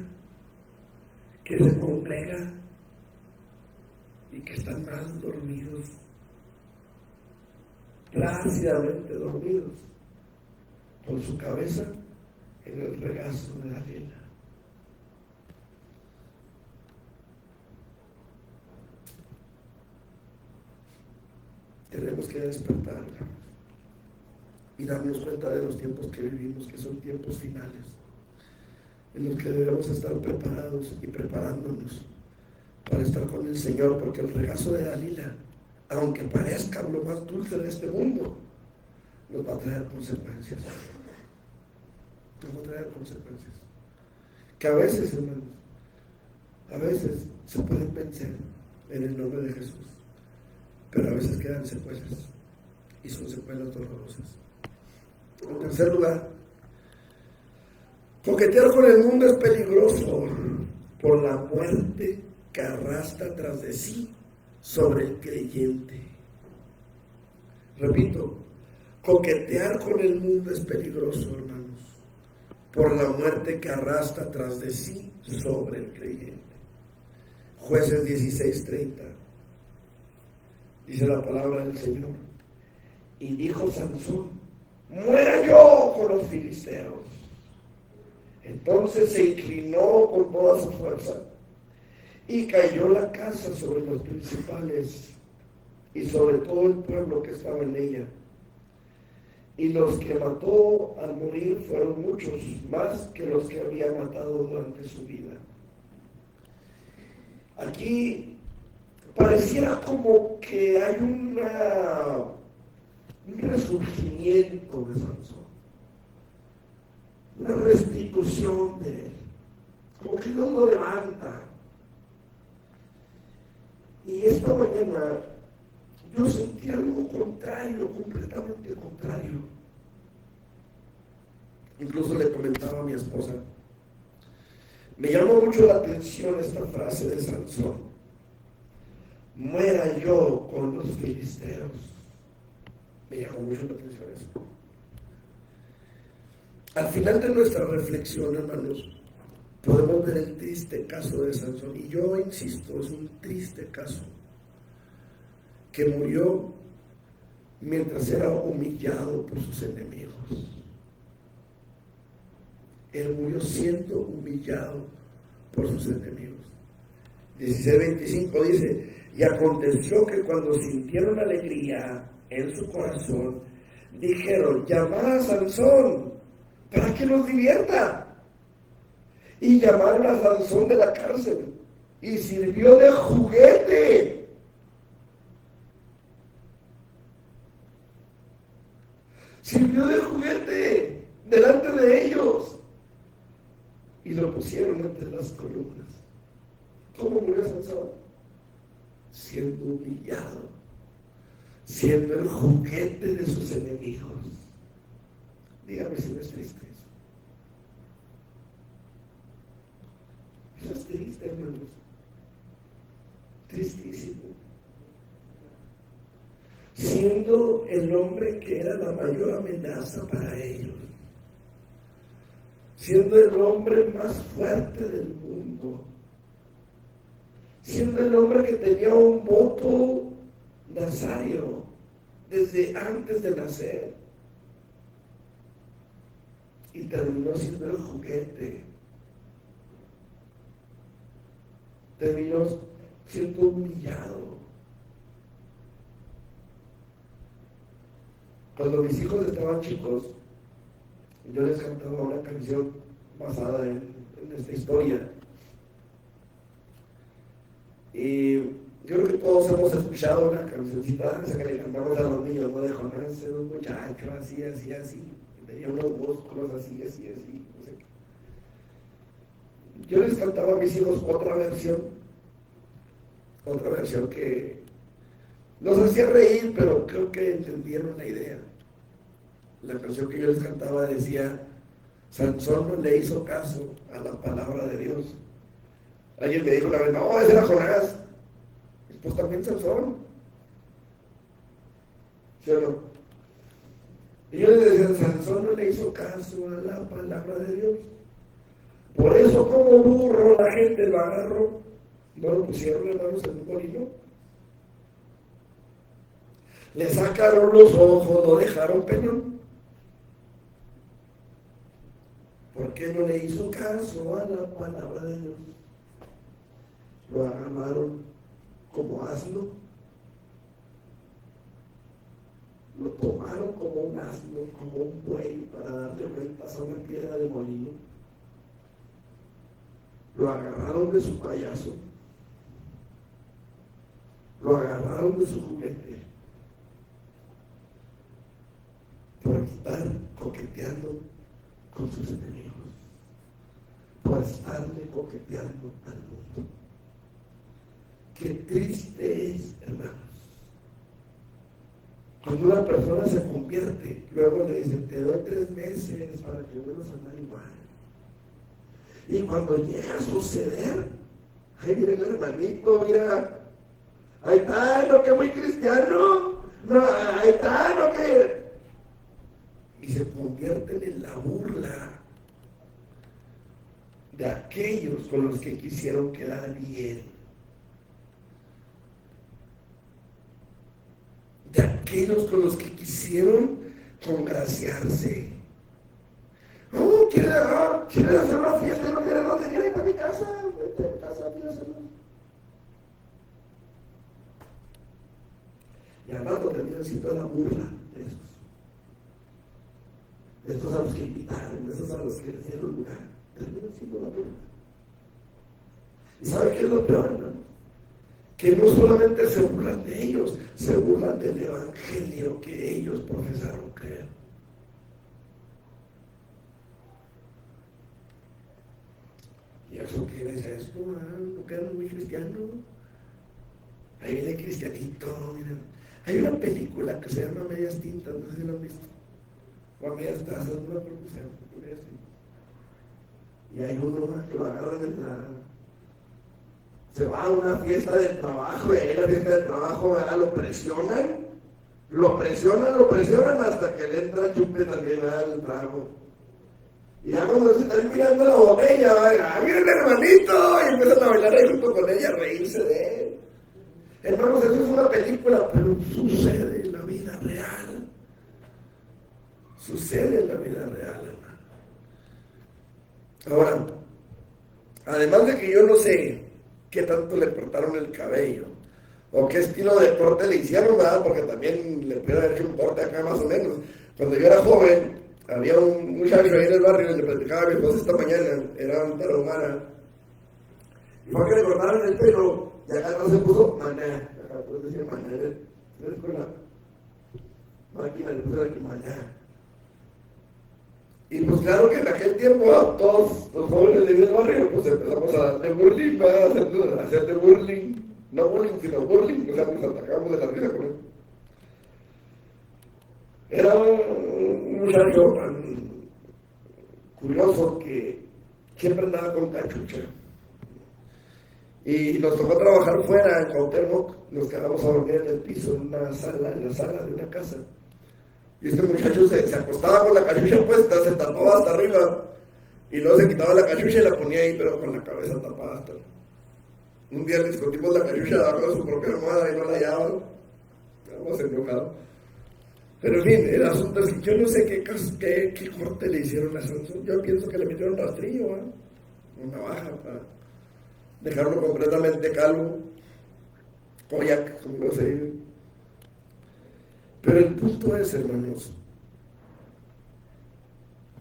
que se congrega y que están más dormidos, plácidamente dormidos, con su cabeza en el regazo de la arena. Tenemos que despertar y darnos cuenta de los tiempos que vivimos, que son tiempos finales, en los que debemos estar preparados y preparándonos para estar con el Señor, porque el regazo de Dalila, aunque parezca lo más dulce de este mundo, nos va a traer consecuencias. Nos va a traer consecuencias. Que a veces, hermanos, a veces se pueden vencer en el nombre de Jesús, pero a veces quedan secuelas, y son secuelas dolorosas. En tercer lugar, coquetear con el mundo es peligroso por la muerte que arrastra tras de sí sobre el creyente. Repito, coquetear con el mundo es peligroso, hermanos, por la muerte que arrastra tras de sí sobre el creyente. Jueces 16:30. Dice la palabra del Señor. Y dijo Sansón: muera yo con los filisteos. Entonces se inclinó con toda su fuerza y cayó la casa sobre los principales y sobre todo el pueblo que estaba en ella. Y los que mató al morir fueron muchos, más que los que había matado durante su vida. Aquí pareciera como que hay un resurgimiento de Sansón, una restitución de él, como que Dios lo levanta. Y esta mañana yo sentí algo contrario, completamente contrario. Incluso le comentaba a mi esposa, me llamó mucho la atención esta frase de Sansón: muera yo con los filisteos. Me llamó mucho la atención eso. Al final de nuestra reflexión, hermanos, podemos ver el triste caso de Sansón. Y yo insisto, es un triste caso, que murió mientras era humillado por sus enemigos. Él murió siendo humillado por sus enemigos. 16:25 dice: y aconteció que cuando sintieron alegría en su corazón, dijeron: llamad a Sansón para que nos divierta. Y llamaron a Sansón de la cárcel y sirvió de juguete Sirvió de juguete delante de ellos. Y lo pusieron entre las columnas. ¿Cómo murió Sansón? Siendo humillado, siendo el juguete de sus enemigos. Dígame si no es triste eso. Eso es triste, hermanos. Tristísimo. Siendo el hombre que era la mayor amenaza para ellos. Siendo el hombre más fuerte del mundo. Siendo el hombre que tenía un voto nazario desde antes de nacer. Y terminó siendo el juguete. Terminó siendo humillado. Cuando mis hijos estaban chicos, yo les cantaba una canción basada en esta historia. Y yo creo que todos hemos escuchado una cancioncita esa que le cantamos a los niños, ¿no? De Jonás, era un muchacho así, tenía unos músculos así, no sé. Yo les cantaba a mis hijos otra versión que nos hacía reír, pero creo que entendieron la idea. La canción que yo les cantaba decía: Sansón no le hizo caso a la palabra de Dios. Alguien me dijo una vez: no, ese era Jonás. Pues también Sansón. ¿Sí o no? Y yo les decía: Sansón no le hizo caso a la palabra de Dios. Por eso, como burro, la gente lo agarró. No lo pusieron, hermanos, en un molino. Le sacaron los ojos, lo dejaron pelón. ¿Por qué no le hizo caso a la palabra de Dios? Lo agarraron como asno. Lo tomaron como un asno, como un buey, para darle vueltas a una piedra de molino. Lo agarraron de su payaso. Lo agarraron de su juguete. Por estar coqueteando con sus enemigos. Por estarle coqueteando al mundo. Qué triste es, hermanos. Cuando una persona se convierte, luego le dicen: te doy 3 meses para que vuelvas a andar igual. Y cuando llega a suceder, ay, mira el hermanito, mira, ahí está, no que muy cristiano, no, ahí está, no que... Y se convierten en la burla de aquellos con los que quisieron quedar bien. De aquellos con los que quisieron congraciarse. Oh, ¿quieres hacer una fiesta? ¿No quieres dónde? ¿Quieres ir para mi casa? Vete a mi casa, quiero hacerlo. Y al rato terminan siendo la burla de esos. De estos a los que invitaron, de esos a los que les dieron lugar. Terminan siendo la burla. ¿Y sabe qué es lo peor, hermano? Que no solamente se burlan de ellos, se burlan del evangelio que ellos profesaron creer. ¿Y eso qué es esto? ¿No quedan muy cristiano? Ahí viene cristianito, miren. Hay una película que se llama Medias Tintas, no sé si la han visto. O a Medias Tazas, no me acuerdo que se llama. Y hay uno que lo agarran en la... Se va a una fiesta del trabajo y ahí en la fiesta del trabajo, ¿verdad? Lo presionan hasta que le entra chupe también al trago. Y ya cuando se están mirando la botella, va, ¡mira el hermanito! Y empiezan a bailar ahí junto con ella, a reírse de él. Hermanos, eso es una película, pero sucede en la vida real. Sucede en la vida real, hermano. Ahora, además de que yo no sé qué tanto le cortaron el cabello, o qué estilo de corte le hicieron, ¿verdad? Porque también le puede haber hecho un corte acá más o menos. Cuando yo era joven, había un muchacho ahí en el barrio, le platicaba a mi esposa esta mañana, era un tarahumara, y fue que le cortaron el pelo, y acá no se puso maná, acá puedes decir maná, ¿ves? Con la máquina le puso aquí maná, Y pues claro que en aquel tiempo todos los jóvenes de mi barrio pues empezamos a dar de burling, a hacer de burling, no bullying sino burling, o sea, nos atacamos de la risa con él. Era un muchacho tan curioso que siempre andaba con cachucha. Y nos tocó trabajar fuera en Cuauhtémoc, nos quedamos a dormir en el piso, en la sala de una casa. Y este muchacho se acostaba con la cachucha puesta, se tapaba hasta arriba, y luego se quitaba la cachucha y la ponía ahí, pero con la cabeza tapada hasta. Un día le discutimos la cachucha debajo de su propia almohada y no la hallaban. Estábamos enojados. Pero en fin, el asunto es que yo no sé qué corte le hicieron a Sansón. Yo pienso que le metieron rastrillo, una navaja para dejarlo completamente calvo, Koyak, como lo sé. Pero el punto es, hermanos,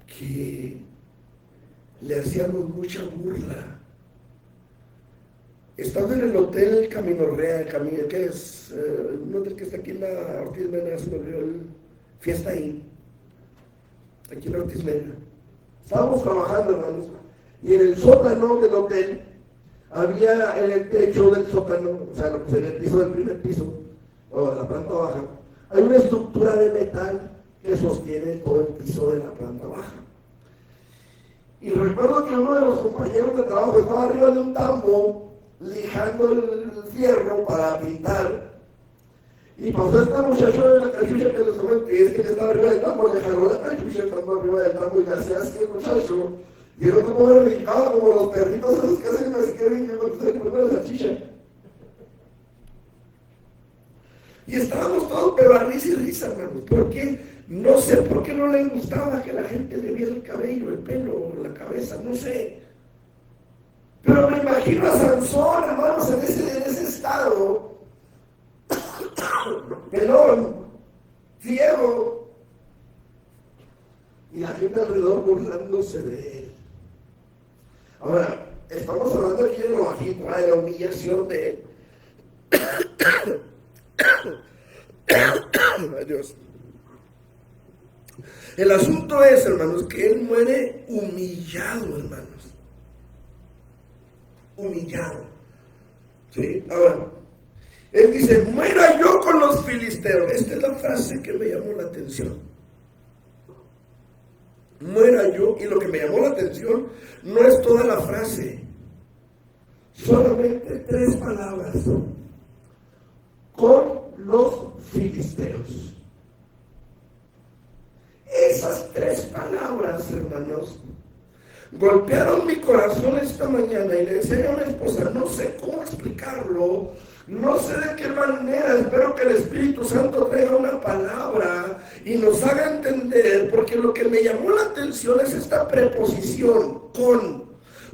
que le hacíamos mucha burla. Estando en el hotel Camino Real, ¿qué es? Un hotel que está aquí en la Ortiz Mena, se me olvidó el Fiesta Inn, aquí en la Ortiz Mena. Estábamos trabajando, hermanos, y en el sótano del hotel había en el techo del sótano, o sea, en el piso del primer piso, o de la planta baja, hay una estructura de metal que sostiene todo el piso de la planta baja. Y recuerdo que uno de los compañeros de trabajo estaba arriba de un tambo, lijando el fierro para pintar. Y pasó este muchacho de la cachucha que les comenté, es que estaba arriba del tambo, le jaló la cachucha estando arriba del tambo y le hacía así el muchacho. Y el otro me brincaba como los perritos esos que hacen las que ven cuando se ponen la salchicha. Y estábamos todos pero a risa y risa, hermanos. ¿Por qué? No sé por qué no le gustaba que la gente le viera el cabello, el pelo, la cabeza, no sé. Pero me imagino a Sansón, hermanos, en ese estado, pelón, ciego, y la gente alrededor burlándose de él. Ahora, estamos hablando aquí de lo bajito, de la humillación de él. Adiós. El asunto es, hermanos, que él muere humillado, hermanos. Humillado. ¿Sí? Ahora, él dice, muera yo con los filisteos. Esta es la frase que me llamó la atención. Muera yo, y lo que me llamó la atención no es toda la frase, solamente 3 palabras. Con los filisteos. Esas 3 palabras, hermanos, golpearon mi corazón esta mañana y le decía a mi esposa, no sé cómo explicarlo, no sé de qué manera, espero que el Espíritu Santo traiga una palabra y nos haga entender, porque lo que me llamó la atención es esta preposición, con,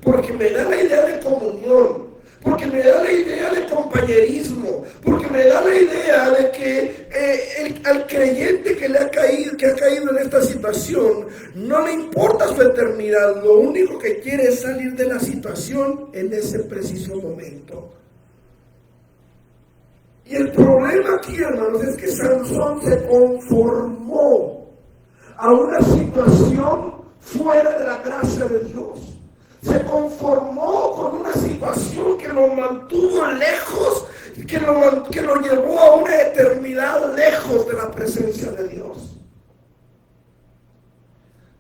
porque me da la idea de comunión, porque me da la idea de compañerismo, porque me da la idea de que al creyente que ha caído en esta situación, no le importa su eternidad, lo único que quiere es salir de la situación en ese preciso momento. Y el problema aquí, hermanos, es que Sansón se conformó a una situación fuera de la gracia de Dios. Se conformó con una situación que lo mantuvo lejos, que lo llevó a una eternidad lejos de la presencia de Dios.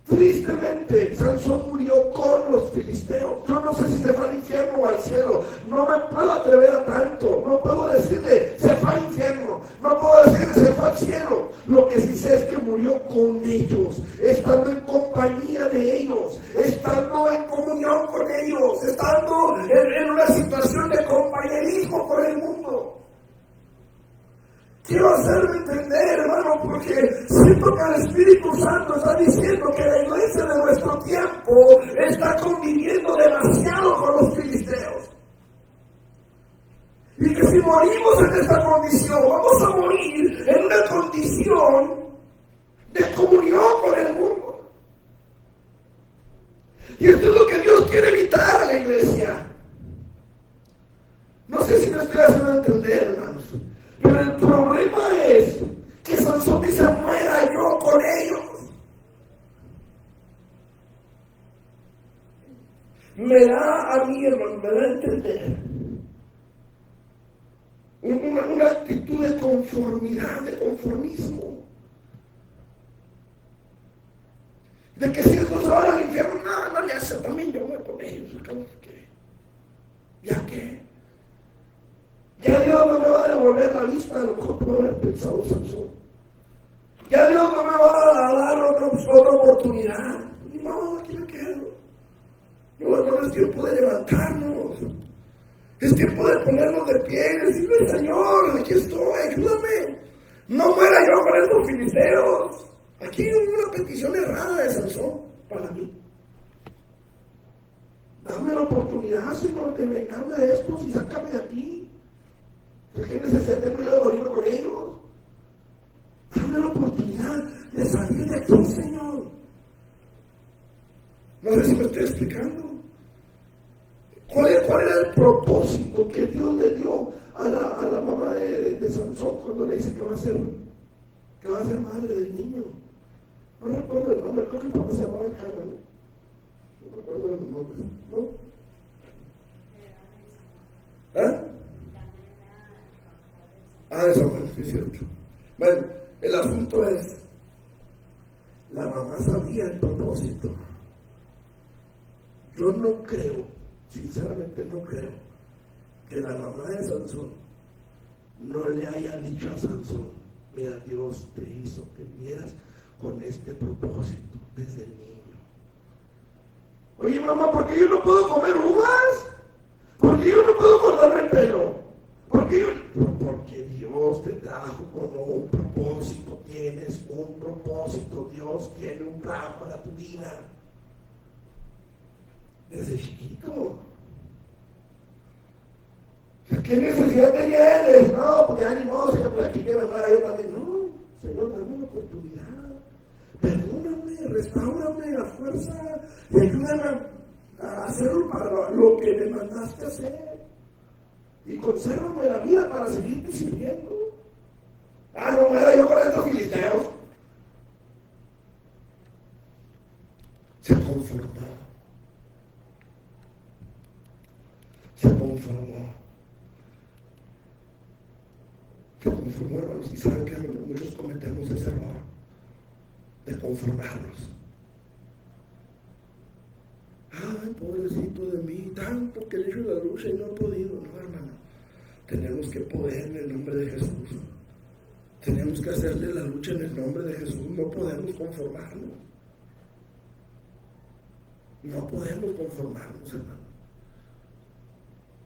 Tristemente, Sansón murió con los filisteos. Yo no sé si se fue al infierno o al cielo. No me puedo atrever a tanto. No puedo decirle, se fue al infierno. No puedo decirle, se fue al cielo. Lo que sí sé es que murió con ellos, estando en compañía de ellos, estando en comunión con ellos, estando en una situación de compañerismo con el mundo. Quiero hacerme entender, hermano, porque siento que el Espíritu Santo está diciendo que la iglesia de nuestro tiempo está conviviendo demasiado con los filisteos. Y que si morimos en esta condición, vamos a morir en una condición de comunión con el mundo. Y esto es lo que Dios quiere evitar a la iglesia. No sé si me estoy haciendo entender, hermanos. Pero el problema es que Sansón dice, muera yo con ellos. me da a mí, hermano, me da a entender una actitud de conformidad, de conformismo. De que si estos van al infierno, no le hace, también yo voy con ellos. ¿Ya qué? Ya Dios no me va a devolver la vista de lo que tú haber pensado, Sansón. Ya Dios no me va a dar otra oportunidad. No, aquí me quedo. No es tiempo de levantarnos. Es tiempo de ponernos de pie y decirle, Señor, aquí estoy, ayúdame. No muera yo con estos filisteos. Aquí hay una petición errada de Sansón para mí. Dame la oportunidad, Señor, de vengarme de estos y sácame de aquí. ¿De qué necesidad tengo yo de morir con ellos? Dame la oportunidad de salir de aquí, Señor. No sé si me estoy explicando. ¿Cuál era el propósito que Dios le dio a la mamá de Sansón cuando le dice que va a ser madre del niño? No recuerdo el nombre, creo que el papá se llamaba Cana, no recuerdo el nombre, ¿no? De Samuel, sí es cierto. Bueno, el asunto es, la mamá sabía el propósito. Yo no creo, sinceramente no creo, que la mamá de Sansón no le haya dicho a Sansón, mira, Dios te hizo que vieras con este propósito desde el niño. Oye, mamá, ¿por qué yo no puedo comer uvas? ¿Por qué yo no puedo cortarme el pelo? Porque Dios te trajo con un propósito, tienes un propósito, Dios tiene un plan para tu vida. Desde chiquito. ¿Qué necesidad tenía él? No, porque ánimo, Señor, por aquí que me muera yo también. No, Señor, dame una oportunidad. Perdóname, restaurame la fuerza y ayúdame a hacerlo para lo que me mandaste hacer. Y consérvame la vida para seguirte sirviendo. No muera yo con estos filisteos. Se conformó. Hermanos, y saben que muchos cometemos ese error de conformarnos. Pobrecito de mí, tanto que le he hecho la lucha y no he podido. No, hermano, tenemos que poder en el nombre de Jesús. Tenemos que hacerle la lucha en el nombre de Jesús. No podemos conformarnos. No podemos conformarnos, hermano.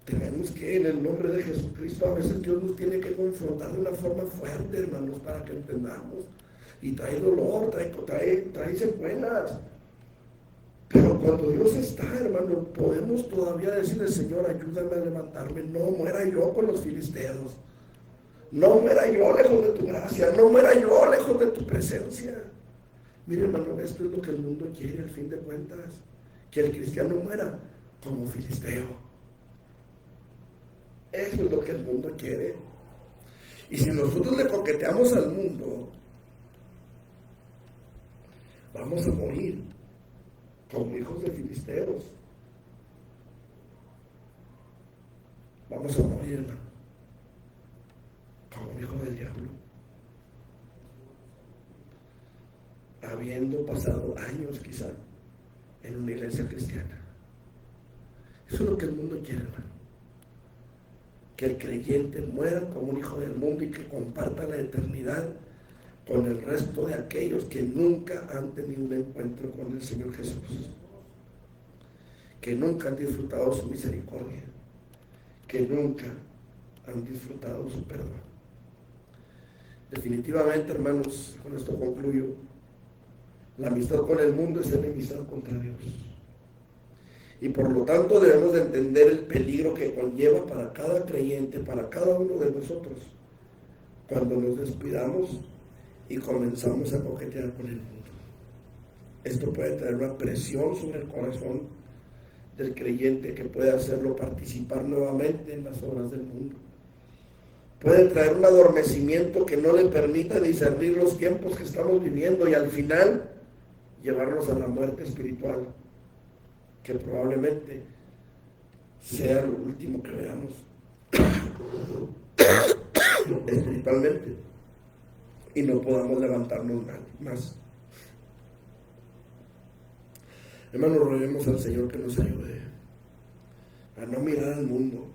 Tenemos que, en el nombre de Jesucristo, a veces Dios nos tiene que confrontar de una forma fuerte, hermanos, para que entendamos. Y trae dolor, trae secuelas. Pero cuando Dios está, hermano, podemos todavía decirle, Señor, ayúdame a levantarme. No muera yo con los filisteos. No muera yo lejos de tu gracia. No muera yo lejos de tu presencia. Mire, hermano, esto es lo que el mundo quiere, al fin de cuentas. Que el cristiano muera como filisteo. Eso es lo que el mundo quiere. Y si nosotros le coqueteamos al mundo, vamos a morir como hijos de filisteos. Vamos a morir, hermano, como hijos del diablo. Habiendo pasado años quizá en una iglesia cristiana. Eso es lo que el mundo quiere, hermano. Que el creyente muera como un hijo del mundo y que comparta la eternidad con el resto de aquellos que nunca han tenido un encuentro con el Señor Jesús, que nunca han disfrutado su misericordia, que nunca han disfrutado su perdón. Definitivamente, hermanos, con esto concluyo, la amistad con el mundo es enemistad contra Dios. Y por lo tanto debemos de entender el peligro que conlleva para cada creyente, para cada uno de nosotros, cuando nos descuidamos y comenzamos a coquetear con el mundo. Esto puede traer una presión sobre el corazón del creyente que puede hacerlo participar nuevamente en las obras del mundo. Puede traer un adormecimiento que no le permita discernir los tiempos que estamos viviendo y al final llevarnos a la muerte espiritual. que probablemente sea lo último que veamos espiritualmente y no podamos levantarnos más. Hermanos, roguemos al Señor que nos ayude a no mirar al mundo.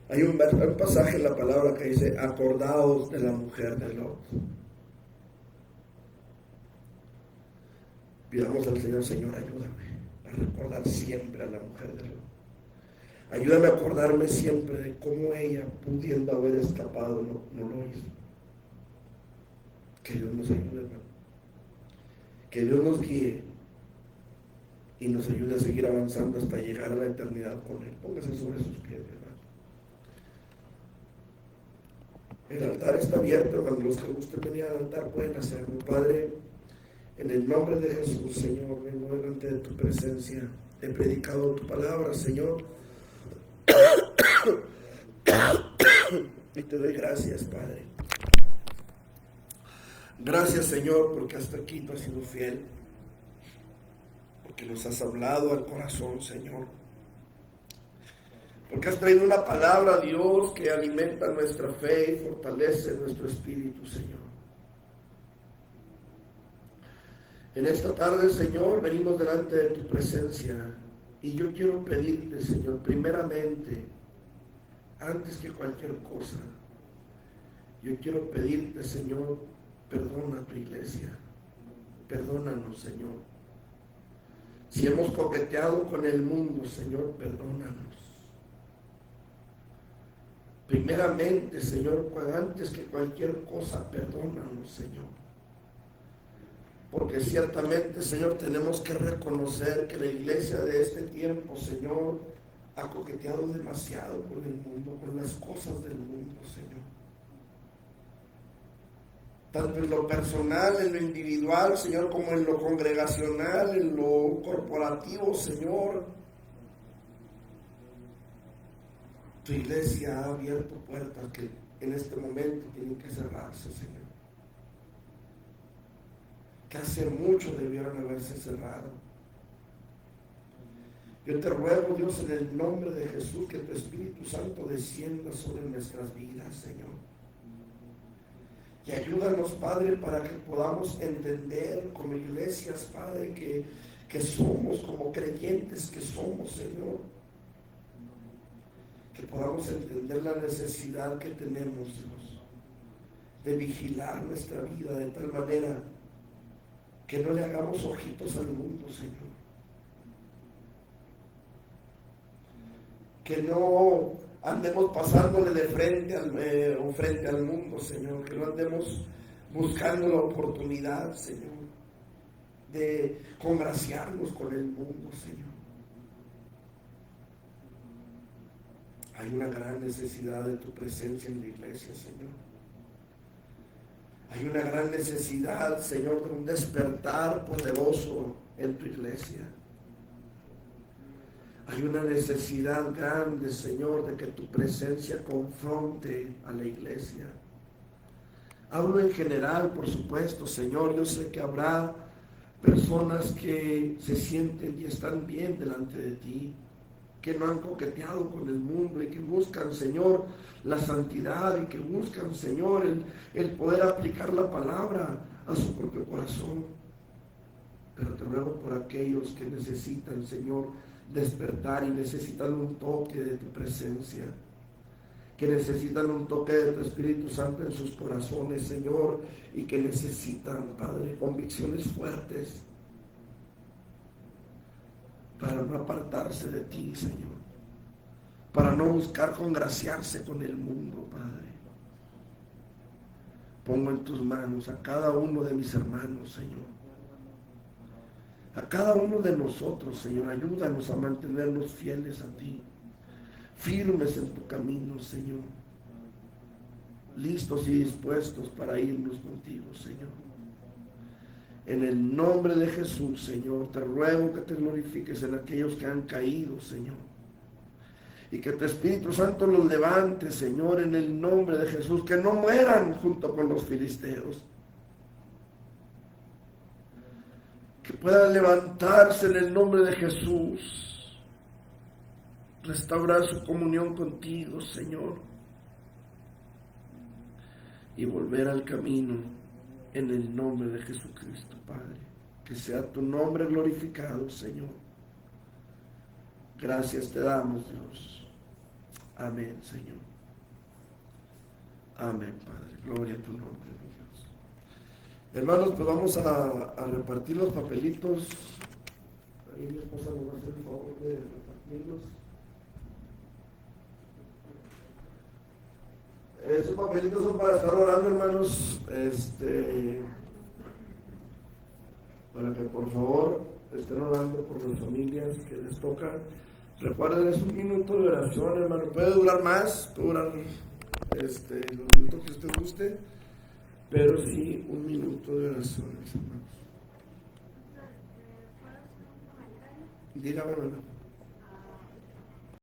Hay un pasaje en la palabra que dice: acordaos de la mujer de Lot. Pidamos al Señor: Señor, ayúdame a recordar siempre a la mujer de Lot. Ayúdame a acordarme siempre de cómo ella, pudiendo haber escapado, no lo hizo. Que Dios nos ayude, hermano. Que Dios nos guíe y nos ayude a seguir avanzando hasta llegar a la eternidad con Él. Póngase sobre sus pies, hermano. El altar está abierto. Cuando los que gusten venir al altar pueden hacerlo. Padre, en el nombre de Jesús, Señor, vengo delante de tu presencia. He predicado tu palabra, Señor. Y te doy gracias, Padre. Gracias, Señor, porque hasta aquí tú has sido fiel. Porque nos has hablado al corazón, Señor. Porque has traído una palabra, Dios, que alimenta nuestra fe y fortalece nuestro espíritu, Señor. En esta tarde, Señor, venimos delante de tu presencia. Y yo quiero pedirte, Señor, primeramente, antes que cualquier cosa, yo quiero pedirte, Señor, perdona a tu iglesia. Perdónanos, Señor. Si hemos coqueteado con el mundo, Señor, perdónanos. Primeramente, Señor, antes que cualquier cosa, perdónanos, Señor. Porque ciertamente, Señor, tenemos que reconocer que la iglesia de este tiempo, Señor, ha coqueteado demasiado con el mundo, con las cosas del mundo, Señor. Tanto en lo personal, en lo individual, Señor, como en lo congregacional, en lo corporativo, Señor. Tu iglesia ha abierto puertas que en este momento tienen que cerrarse, Señor. Que hace mucho debieron haberse cerrado. Yo te ruego, Dios, en el nombre de Jesús, que tu Espíritu Santo descienda sobre nuestras vidas, Señor. Y ayúdanos, Padre, para que podamos entender como iglesias, Padre, que somos, como creyentes que somos, Señor. Que podamos entender la necesidad que tenemos, Dios, de vigilar nuestra vida de tal manera que no le hagamos ojitos al mundo, Señor. Que no andemos pasándole de frente al mundo, Señor. Que no andemos buscando la oportunidad, Señor, de congraciarnos con el mundo, Señor. Hay una gran necesidad de tu presencia en la iglesia, Señor. Hay una gran necesidad, Señor, de un despertar poderoso en tu iglesia. Hay una necesidad grande, Señor, de que tu presencia confronte a la iglesia. Hablo en general, por supuesto, Señor. Yo sé que habrá personas que se sienten y están bien delante de ti, que no han coqueteado con el mundo y que buscan, Señor, la santidad y que buscan, Señor, el poder aplicar la palabra a su propio corazón. Pero te ruego por aquellos que necesitan, Señor, despertar y necesitan un toque de tu presencia, que necesitan un toque de tu Espíritu Santo en sus corazones, Señor, y que necesitan, Padre, convicciones fuertes para no apartarse de ti, Señor, para no buscar congraciarse con el mundo, Padre. Pongo en tus manos a cada uno de mis hermanos, Señor, a cada uno de nosotros, Señor. Ayúdanos a mantenernos fieles a ti, firmes en tu camino, Señor, listos y dispuestos para irnos contigo, Señor. En el nombre de Jesús, Señor, te ruego que te glorifiques en aquellos que han caído, Señor, y que tu Espíritu Santo los levante, Señor, en el nombre de Jesús, que no mueran junto con los filisteos. que puedan levantarse en el nombre de Jesús, restaurar su comunión contigo, Señor, y volver al camino en el nombre de Jesucristo, Padre. Que sea tu nombre glorificado, Señor. Gracias te damos, Dios. Amén, Señor. Amén, Padre. Gloria a tu nombre, mi Dios. Hermanos, pues vamos a repartir los papelitos. Ahí mi esposa nos va a hacer el favor de repartirlos. Esos papelitos son para estar orando, hermanos. Para que por favor estén orando por las familias que les toca. Recuerden, es un minuto de oración, hermano. Puede durar más, puede durar los minutos que usted guste, pero sí un minuto de oración, mis hermanos. Dígame, hermano.